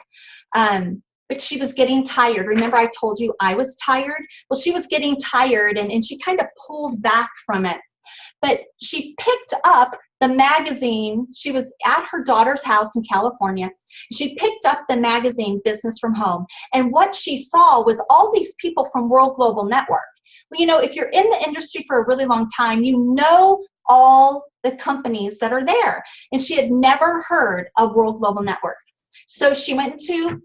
But she was getting tired. Remember I told you I was tired? Well, she was getting tired, and she kind of pulled back from it. But she picked up the magazine. She was at her daughter's house in California. She picked up the magazine Business from Home. And what she saw was all these people from World Global Network. Well, you know, if you're in the industry for a really long time, you know all the companies that are there. And she had never heard of World Global Network. So she went to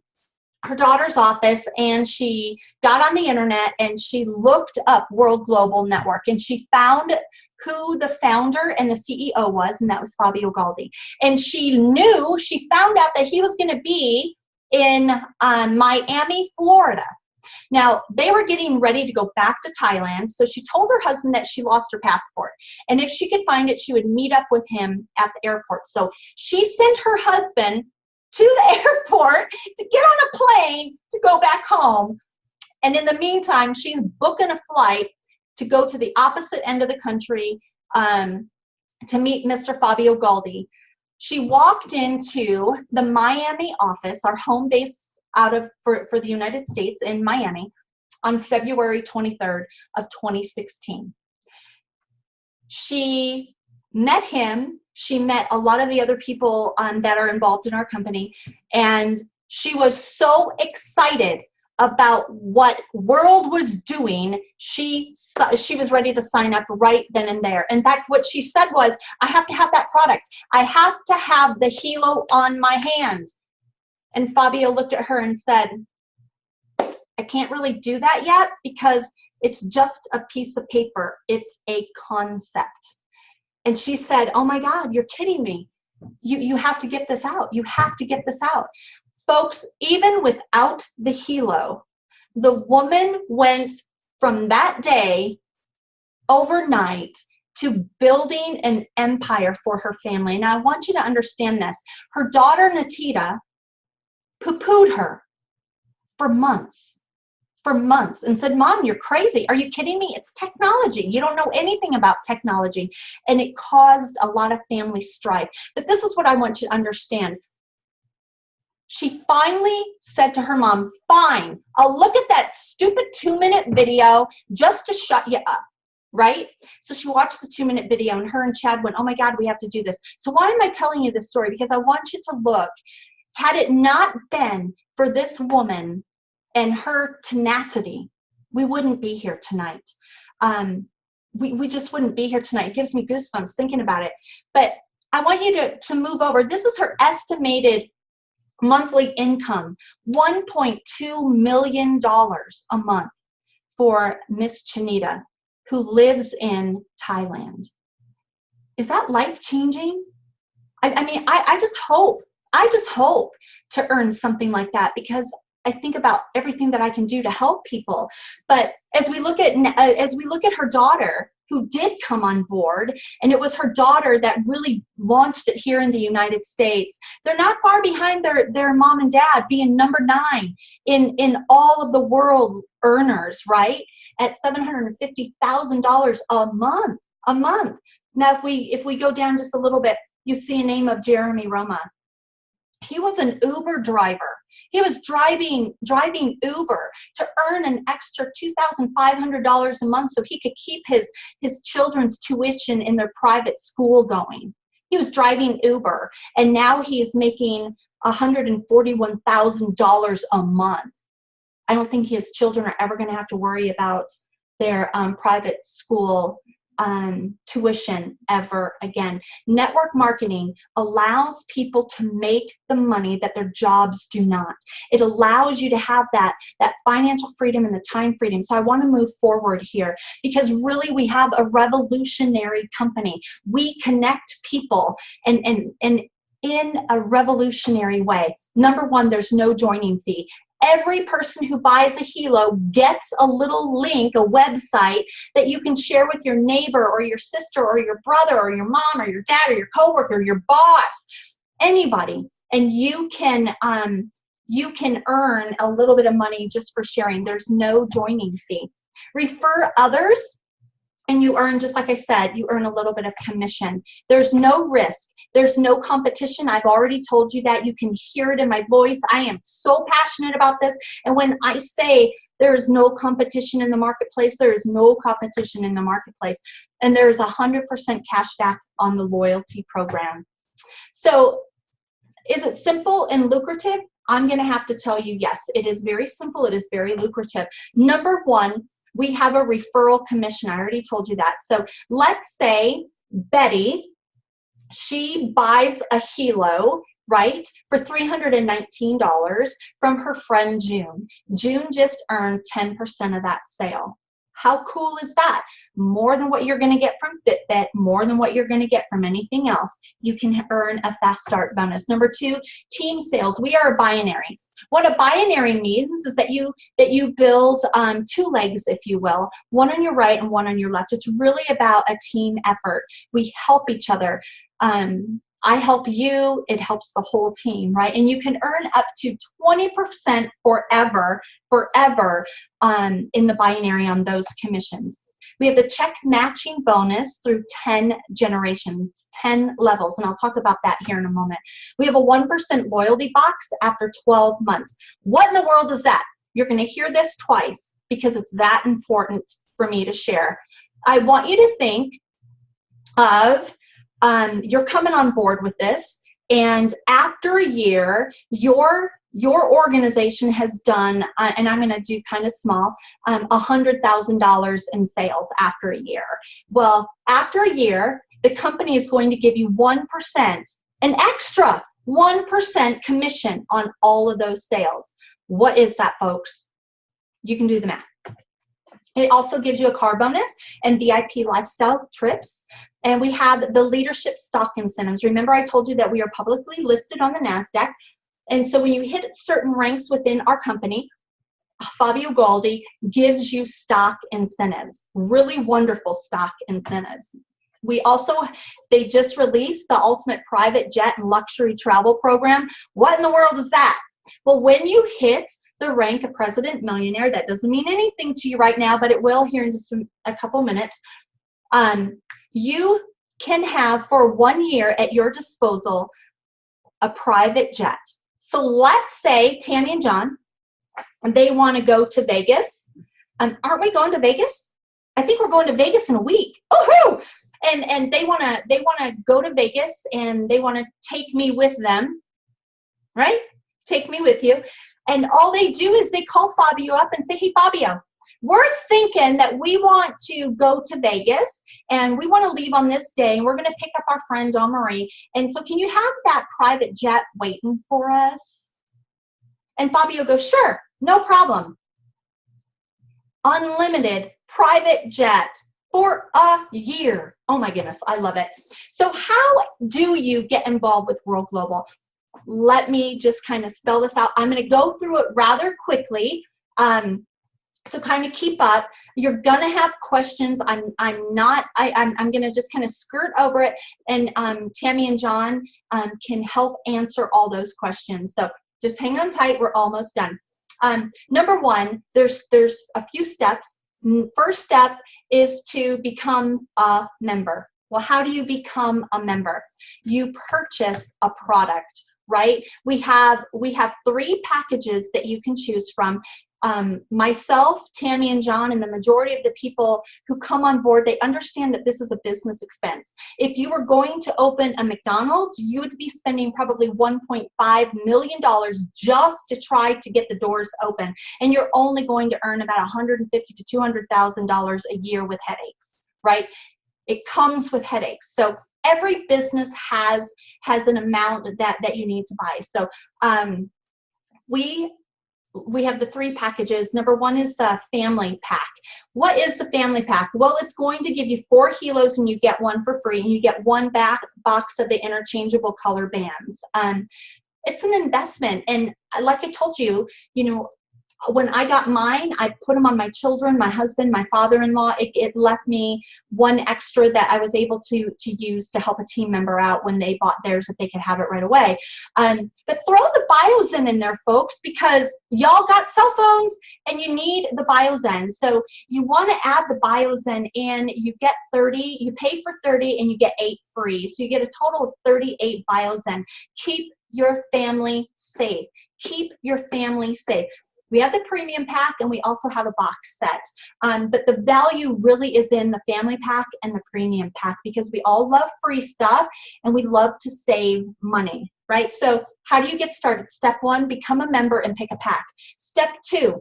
her daughter's office and she got on the internet and she looked up World Global Network, and she found who the founder and the CEO was, and that was Fabio Galdi. And she found out that he was going to be in Miami, Florida. Now, they were getting ready to go back to Thailand, so she told her husband that she lost her passport, and if she could find it, she would meet up with him at the airport. So she sent her husband to the airport to get on a plane to go back home, and in the meantime, she's booking a flight to go to the opposite end of the country to meet Mr. Fabio Galdi. She walked into the Miami office, our home base for the United States in Miami, on February 23rd of 2016. She met him. She met a lot of the other people that are involved in our company, and she was so excited about what World was doing. She was ready to sign up right then and there. In fact, what she said was, I have to have that product. I have to have the Hilo on my hand. And Fabio looked at her and said, I can't really do that yet because it's just a piece of paper. It's a concept. And she said, oh my God, you're kidding me. You have to get this out. You have to get this out. Folks, even without the Hilo, the woman went from that day overnight to building an empire for her family. Now, I want you to understand this. Her daughter, Natita, poo-pooed her for months. for months and said, Mom, you're crazy. Are you kidding me? It's technology. You don't know anything about technology. And it caused a lot of family strife. But this is what I want you to understand. She finally said to her mom, fine, I'll look at that stupid 2-minute video just to shut you up, right? So she watched the 2-minute video, and her and Chad went, oh my God, we have to do this. So why am I telling you this story? Because I want you to look, had it not been for this woman and her tenacity, we wouldn't be here tonight. We just wouldn't be here tonight. It gives me goosebumps thinking about it. But I want you to move over. This is her estimated monthly income, $1.2 million a month for Miss Chinita, who lives in Thailand. Is that life-changing? I mean, I just hope to earn something like that, because I think about everything that I can do to help people. But as we look at her daughter, who did come on board, and it was her daughter that really launched it here in the United States. They're not far behind their mom and dad, being number 9 in all of the world earners, right? At $750,000 a month. Now, if we go down just a little bit, you see a name of Jeremy Roma. He was an Uber driver. He was driving Uber to earn an extra $2,500 a month so he could keep his children's tuition in their private school going. He was driving Uber, and now he's making $141,000 a month. I don't think his children are ever going to have to worry about their private school tuition ever again. Network marketing allows people to make the money that their jobs do not. It allows you to have that financial freedom and the time freedom. So I want to move forward here, because really we have a revolutionary company. We connect people and in a revolutionary way. Number one, there's no joining fee. Every person who buys a Hilo gets a little link, a website that you can share with your neighbor or your sister or your brother or your mom or your dad or your coworker, your boss, anybody. And you can earn a little bit of money just for sharing. There's no joining fee. Refer others, and you earn, just like I said, you earn a little bit of commission. There's no risk. There's no competition. I've already told you that. You can hear it in my voice. I am so passionate about this. And when I say there is no competition in the marketplace, there is no competition in the marketplace. And there is 100% cash back on the loyalty program. So is it simple and lucrative? I'm going to have to tell you, yes, it is very simple. It is very lucrative. Number one, we have a referral commission. I already told you that. So let's say Betty, she buys a Hilo, right, for $319 from her friend June. June just earned 10% of that sale. How cool is that? More than what you're going to get from Fitbit, more than what you're going to get from anything else. You can earn a fast start bonus. Number two, team sales. We are a binary. What a binary means is that you build 2 legs, if you will, one on your right and one on your left. It's really about a team effort. We help each other. I help you, it helps the whole team, right? And you can earn up to 20% forever in the binary on those commissions. We have the check matching bonus through 10 generations, 10 levels, and I'll talk about that here in a moment. We have a 1% loyalty box after 12 months. What in the world is that? You're going to hear this twice because it's that important for me to share. I want you to think of you're coming on board with this, and after a year, your organization has done, and I'm going to do kind of small, $100,000 in sales after a year. Well, after a year, the company is going to give you 1%, an extra 1% commission on all of those sales. What is that, folks? You can do the math. It also gives you a car bonus and VIP lifestyle trips. And we have the leadership stock incentives. Remember, I told you that we are publicly listed on the NASDAQ. And so when you hit certain ranks within our company, Fabio Galdi gives you stock incentives, really wonderful stock incentives. We also, they just released the Ultimate Private Jet and Luxury Travel Program. What in the world is that? Well, when you hit the rank of president millionaire. That doesn't mean anything to you right now, but it will here in just a couple minutes. You can have for 1 year at your disposal a private jet. So let's say Tami and John, they want to go to Vegas. Aren't we going to Vegas? I think we're going to Vegas in a week. Oh, and they want to go to Vegas, and they want to take me with them, right? Take me with you. And all they do is they call Fabio up and say, hey, Fabio, we're thinking that we want to go to Vegas, and we want to leave on this day, and we're going to pick up our friend Dawn Marie. And so can you have that private jet waiting for us? And Fabio goes, sure, no problem. Unlimited private jet for a year. Oh my goodness, I love it. So how do you get involved with World Global? Let me just kind of spell this out. I'm going to go through it rather quickly. So kind of keep up. You're gonna have questions. I'm gonna just kind of skirt over it, and Tami and John can help answer all those questions. So just hang on tight. We're almost done. Number one, there's a few steps. First step is to become a member. Well, how do you become a member? You purchase a product, right? We have 3 packages that you can choose from. Myself, Tami and John, and the majority of the people who come on board, they understand that this is a business expense. If you were going to open a McDonald's, you would be spending probably $1.5 million just to try to get the doors open. And you're only going to earn about $150,000 to $200,000 a year with headaches, right? It comes with headaches. So every business has an amount that you need to buy. So we have the 3 packages. Number 1 is the family pack. What is the family pack? Well, it's going to give you 4 kilos and you get 1 for free, and you get 1 box of the interchangeable color bands. It's an investment, and like I told you, when I got mine, I put them on my children, my husband, my father-in-law. It left me 1 extra that I was able to use to help a team member out when they bought theirs, that they could have it right away. But throw the Biozen in there, folks, because y'all got cell phones and you need the Biozen. So you want to add the Biozen in. You get 30, you pay for 30 and you get 8 free. So you get a total of 38 Biozen. Keep your family safe. Keep your family safe. We have the premium pack, and we also have a box set. But the value really is in the family pack and the premium pack, because we all love free stuff and we love to save money, right? So how do you get started? Step 1, become a member and pick a pack. Step 2,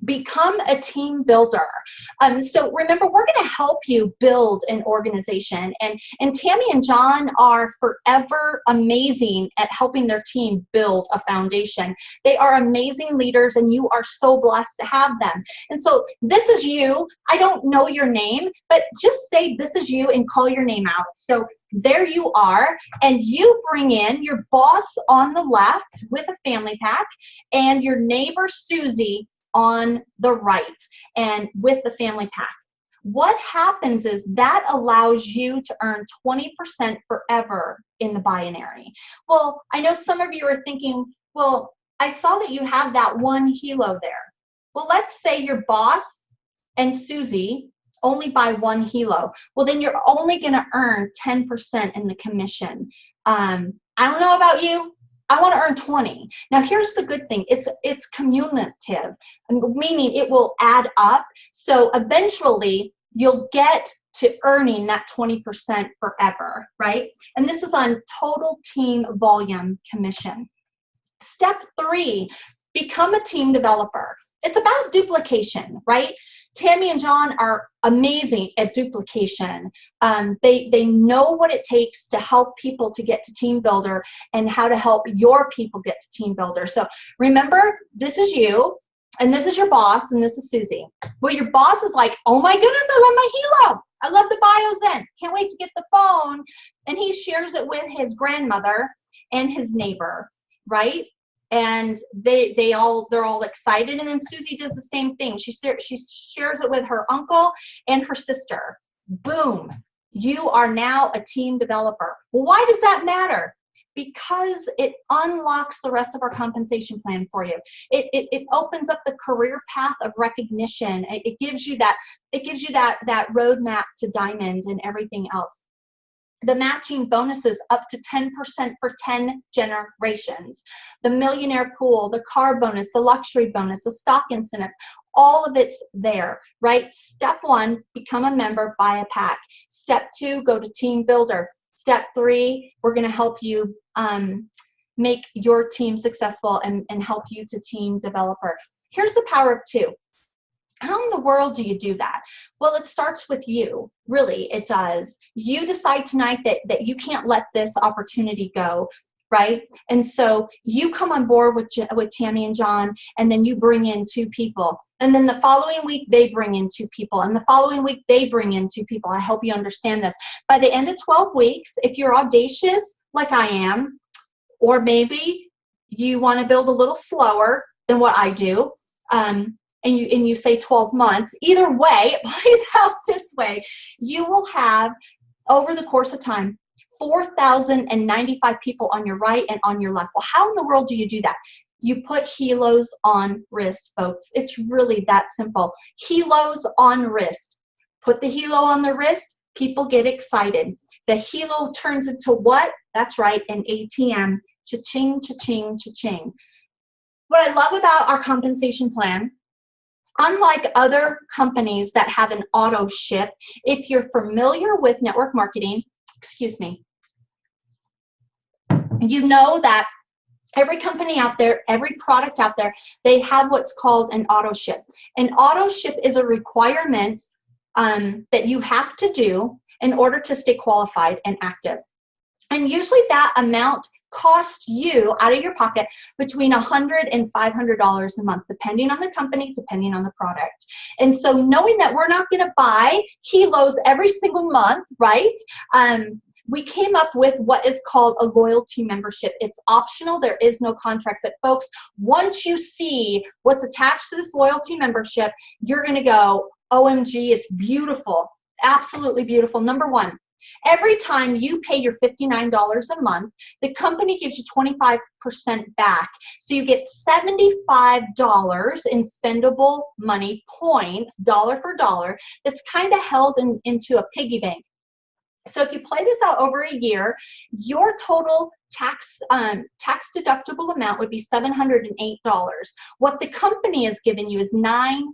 become a team builder. So remember, we're going to help you build an organization, and Tami and John are forever amazing at helping their team build a foundation. They are amazing leaders, and you are so blessed to have them. And so this is you. I don't know your name, but just say this is you and call your name out. So there you are, and you bring in your boss on the left with a family pack, and your neighbor Susie on the right, and with the family pack. What happens is that allows you to earn 20% forever in the binary. Well, I know some of you are thinking, well, I saw that you have that 1 kilo there. Well, let's say your boss and Susie only buy 1 kilo. Well, then you're only going to earn 10% in the commission. I don't know about you. I want to earn 20. Now, here's the good thing. It's cumulative, meaning it will add up. So eventually, you'll get to earning that 20% forever, right? And this is on total team volume commission. Step 3, become a team developer. It's about duplication, right? Tami and John are amazing at duplication. They know what it takes to help people to get to Team Builder, and how to help your people get to Team Builder. So remember, this is you, and this is your boss, and this is Susie. Well, your boss is like, oh my goodness, I love my Hilo. I love the Biozen. Can't wait to get the phone. And he shares it with his grandmother and his neighbor, right? And they're all excited. And then Susie does the same thing. She shares it with her uncle and her sister. Boom, you are now a team developer. Well, why does that matter? because it unlocks the rest of our compensation plan for you. It opens up the career path of recognition. It gives you that roadmap to diamond and everything else. The matching bonuses up to 10% for 10 generations. The millionaire pool, the car bonus, the luxury bonus, the stock incentives, all of it's there, right? Step 1, become a member, buy a pack. Step 2, go to Team Builder. Step 3, we're going to help you make your team successful and help you to team developer. Here's the power of 2. How in the world do you do that? Well, it starts with you. Really, it does. You decide tonight that you can't let this opportunity go, right? And so you come on board with Tami and John, and then you bring in 2 people. And then the following week, they bring in 2 people. And the following week, they bring in 2 people. I hope you understand this. By the end of 12 weeks, if you're audacious like I am, or maybe you want to build a little slower than what I do, and you say 12 months, either way, it plays out this way. You will have, over the course of time, 4,095 people on your right and on your left. Well, how in the world do you do that? You put helos on wrist, folks. It's really that simple. Helos on wrist. Put the helo on the wrist, people get excited. The helo turns into what? That's right, an ATM. Cha-ching, cha-ching, cha-ching. What I love about our compensation plan, unlike other companies that have an auto ship, if you're familiar with network marketing, excuse me, you know that every company out there, every product out there, they have what's called an auto ship. An auto ship is a requirement that you have to do in order to stay qualified and active. And usually that amount cost you out of your pocket between $100 and $500 a month, depending on the company, depending on the product. And so knowing that we're not going to buy helos every single month, right? We came up with what is called a loyalty membership. It's optional. There is no contract. But folks, once you see what's attached to this loyalty membership, you're going to go, OMG, it's beautiful. Absolutely beautiful. Number 1, every time you pay your $59 a month, the company gives you 25% back. So you get $75 in spendable money points, dollar for dollar, that's kind of held into a piggy bank. So if you play this out over a year, your total tax deductible amount would be $708. What the company has given you is $900.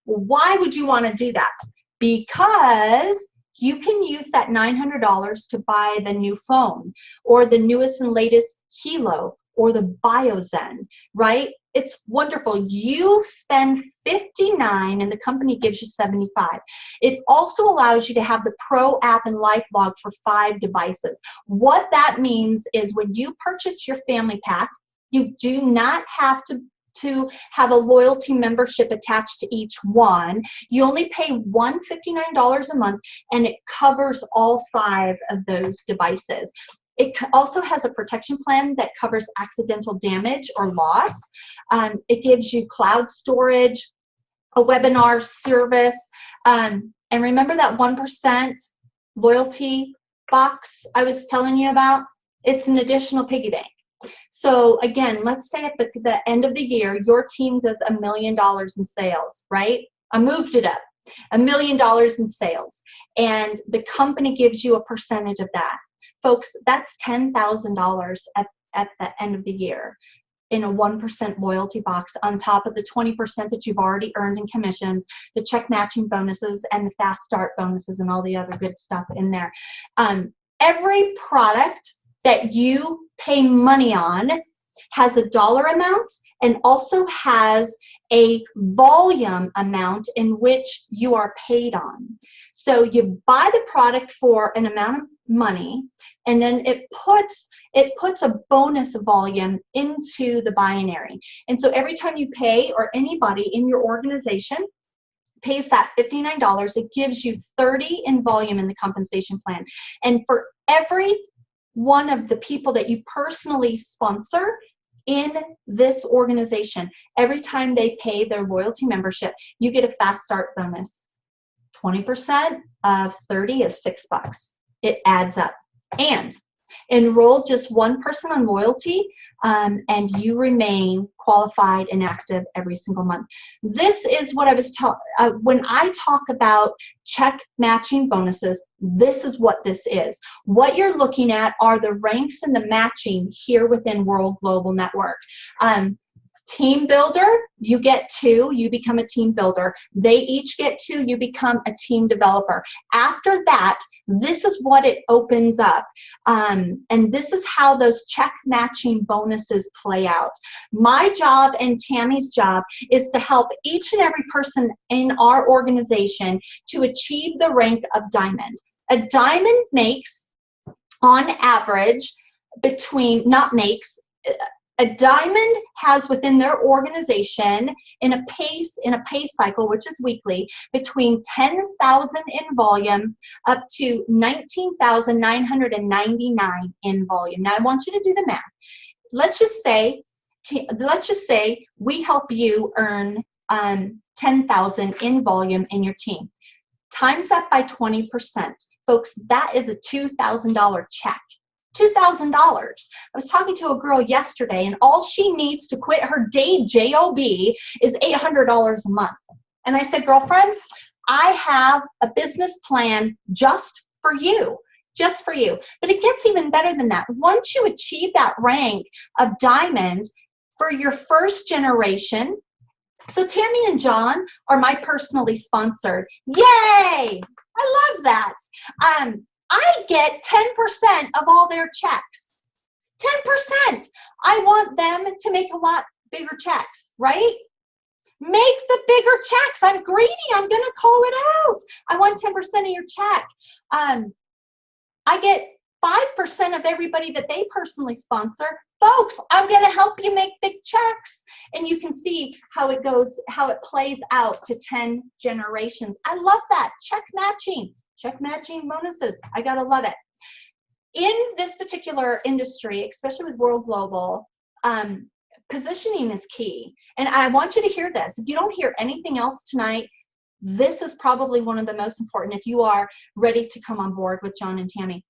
Why would you want to do that? Because you can use that $900 to buy the new phone or the newest and latest Helo or the BioZen, right? It's wonderful. You spend $59 and the company gives you $75. It also allows you to have the Pro app and LifeLog for 5 devices. What that means is when you purchase your family pack, you do not have to have a loyalty membership attached to each one. You only pay $159 a month and it covers all 5 of those devices. It also has a protection plan that covers accidental damage or loss. It gives you cloud storage, a webinar service, and remember that 1% loyalty box I was telling you about? It's an additional piggy bank. So again, let's say at the end of the year, your team does $1 million in sales, right? I moved it up, $1 million in sales, and the company gives you a percentage of that. Folks, that's $10,000 at the end of the year in a 1% loyalty box on top of the 20% that you've already earned in commissions, the check matching bonuses, and the fast start bonuses and all the other good stuff in there. Every product that you pay money on has a dollar amount and also has a volume amount in which you are paid on. So you buy the product for an amount of money, and then it puts a bonus volume into the binary. And so every time you pay, or anybody in your organization pays that $59, it gives you 30 in volume in the compensation plan. And for every one of the people that you personally sponsor in this organization, every time they pay their loyalty membership, you get a fast start bonus. 20% of 30 is $6. It adds up. And Enroll just one person on loyalty, and you remain qualified and active every single month. This is what I was when I talk about check matching bonuses, this is what this is. What you're looking at are the ranks and the matching here within World Global Network. Team builder, you get 2, you become a team builder. They each get 2, you become a team developer. After that, this is what it opens up. And this is how those check matching bonuses play out. My job and Tammy's job is to help each and every person in our organization to achieve the rank of diamond. A diamond makes, on average, a diamond has within their organization in a pay cycle, which is weekly, between 10,000 in volume up to 19,999 in volume. Now I want you to do the math. Let's just say we help you earn 10,000 in volume in your team. Times that by 20%. Folks, that is a $2,000 check. $2,000. I was talking to a girl yesterday, and all she needs to quit her day job is $800 a month. And I said, girlfriend, I have a business plan just for you. Just for you. But it gets even better than that. Once you achieve that rank of diamond for your first generation, so Tami and John are my personally sponsored. Yay! I love that. I get 10% of all their checks. 10%. I want them to make a lot bigger checks, right? Make the bigger checks. I'm greedy. I'm going to call it out. I want 10% of your check. I get 5% of everybody that they personally sponsor. Folks, I'm going to help you make big checks. And you can see how it goes, how it plays out to 10 generations. I love that. Check matching bonuses. I got to love it. In this particular industry, especially with World Global, positioning is key. And I want you to hear this. If you don't hear anything else tonight, this is probably one of the most important if you are ready to come on board with John and Tami.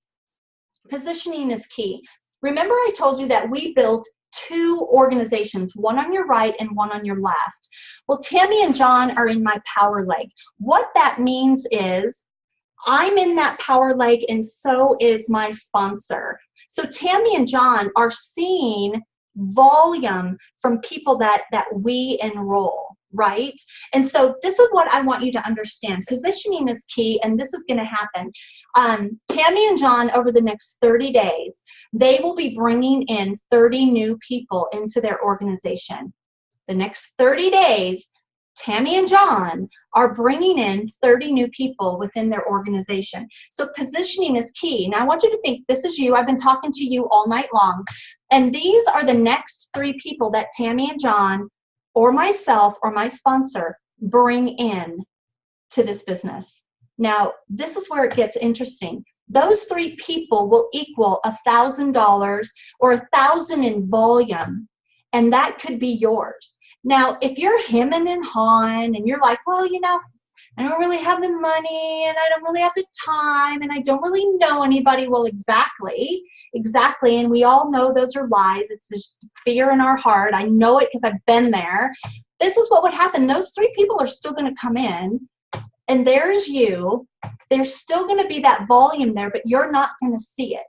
Positioning is key. Remember I told you that we built 2 organizations, one on your right and one on your left. Well, Tami and John are in my power leg. What that means is I'm in that power leg and so is my sponsor. So Tami and John are seeing volume from people that we enroll, right? And so this is what I want you to understand. Positioning is key, and this is going to happen. Tami and John, over the next 30 days, they will be bringing in 30 new people into their organization. The next 30 days, Tami and John are bringing in 30 new people within their organization. So positioning is key. Now I want you to think, this is you. I've been talking to you all night long. And these are the next 3 people that Tami and John or myself or my sponsor bring in to this business. Now, this is where it gets interesting. Those 3 people will equal $1,000 or $1,000 in volume, and that could be yours. Now, if you're hemming and hawing and you're like, well, you know, I don't really have the money and I don't really have the time and I don't really know anybody. Well, exactly. And we all know those are lies. It's just fear in our heart. I know it because I've been there. This is what would happen. Those 3 people are still going to come in, and there's you. There's still going to be that volume there, but you're not going to see it.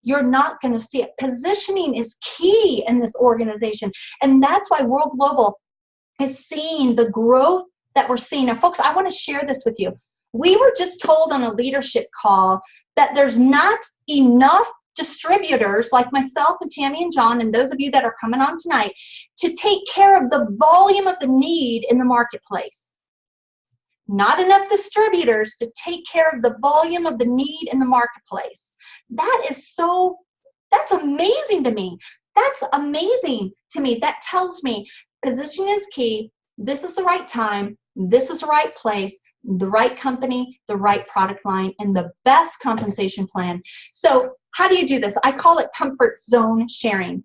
You're not going to see it. Positioning is key in this organization. And that's why World Global is seeing the growth that we're seeing. Now, folks, I want to share this with you. We were just told on a leadership call that there's not enough distributors like myself and Tami and John and those of you that are coming on tonight to take care of the volume of the need in the marketplace. Not enough distributors to take care of the volume of the need in the marketplace. That's amazing to me. That's amazing to me. That tells me position is key. This is the right time. This is the right place, the right company, the right product line, and the best compensation plan. So how do you do this? I call it comfort zone sharing.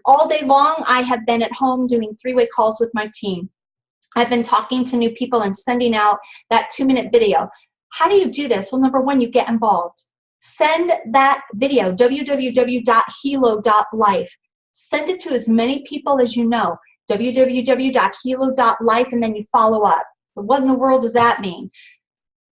All day long, I have been at home doing 3-way calls with my team. I've been talking to new people and sending out that 2-minute video. How do you do this? Well, number 1, you get involved. Send that video, www.helo.life. Send it to as many people as you know, www.helo.life, and then you follow up. But what in the world does that mean?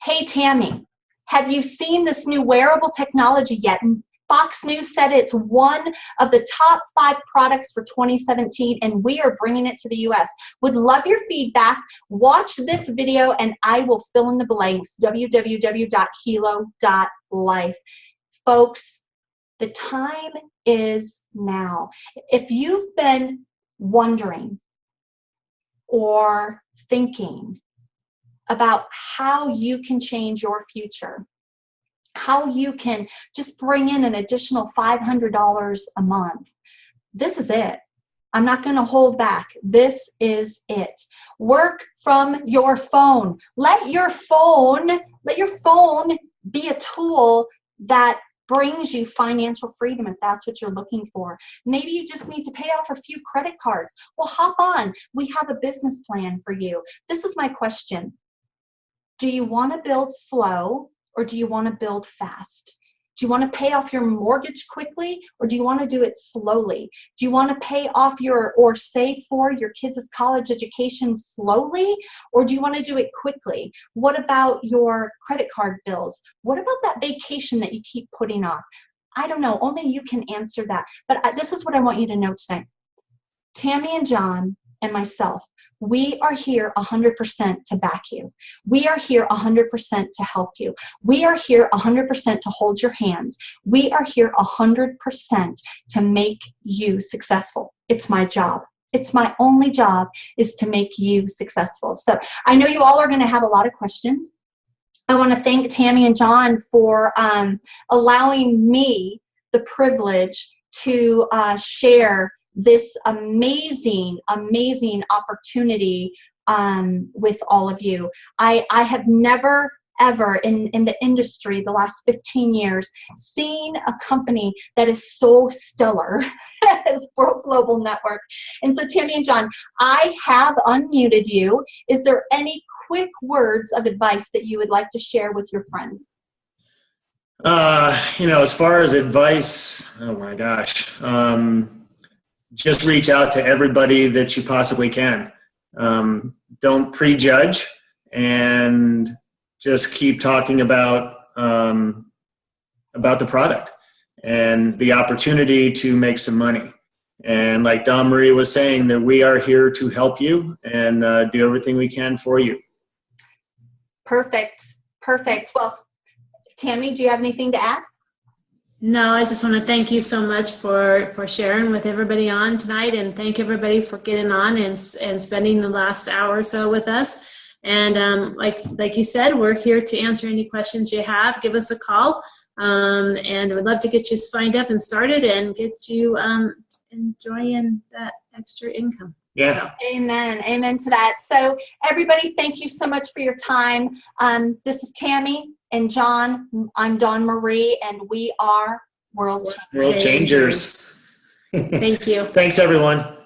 Hey, Tami, have you seen this new wearable technology yet? And Fox News said it's one of the top 5 products for 2017, and we are bringing it to the US. Would love your feedback. Watch this video, and I will fill in the blanks, www.helo.life. Folks, the time is now. If you've been wondering or thinking about how you can change your future, how you can just bring in an additional $500 a month, this is it. I'm not going to hold back. This is it. Work from your phone. Let your phone be a tool that brings you financial freedom if that's what you're looking for. Maybe you just need to pay off a few credit cards. Well, hop on. We have a business plan for you. This is my question. Do you want to build slow, or do you want to build fast? Do you want to pay off your mortgage quickly, or do you want to do it slowly? Do you want to pay off or save for your kids' college education slowly, or do you want to do it quickly? What about your credit card bills? What about that vacation that you keep putting off? I don't know. Only you can answer that. But this is what I want you to know tonight. Tami and John and myself, we are here 100% to back you. We are here 100% to help you. We are here 100% to hold your hand. We are here 100% to make you successful. It's my job. It's my only job is to make you successful. So I know you all are going to have a lot of questions. I want to thank Tami and John for allowing me the privilege to share this amazing opportunity with all of you. I have never ever in the industry the last 15 years seen a company that is so stellar as World Global Network. And so Tami and John, I have unmuted you. Is there any quick words of advice that you would like to share with your friends? As far as advice, oh my gosh, just reach out to everybody that you possibly can. Don't prejudge, and just keep talking about the product and the opportunity to make some money. And like Dawn Marie was saying, that we are here to help you and do everything we can for you. Perfect. Well, Tami, do you have anything to add? No, I just want to thank you so much for sharing with everybody on tonight, and thank everybody for getting on and spending the last hour or so with us. And like you said, we're here to answer any questions you have. Give us a call, and we'd love to get you signed up and started and get you enjoying that extra income. Yeah. So. Amen to that. So everybody, thank you so much for your time. This is Tami and John. I'm Dawn Marie, and we are World Changers. World Changers. Thank you. Thanks, everyone.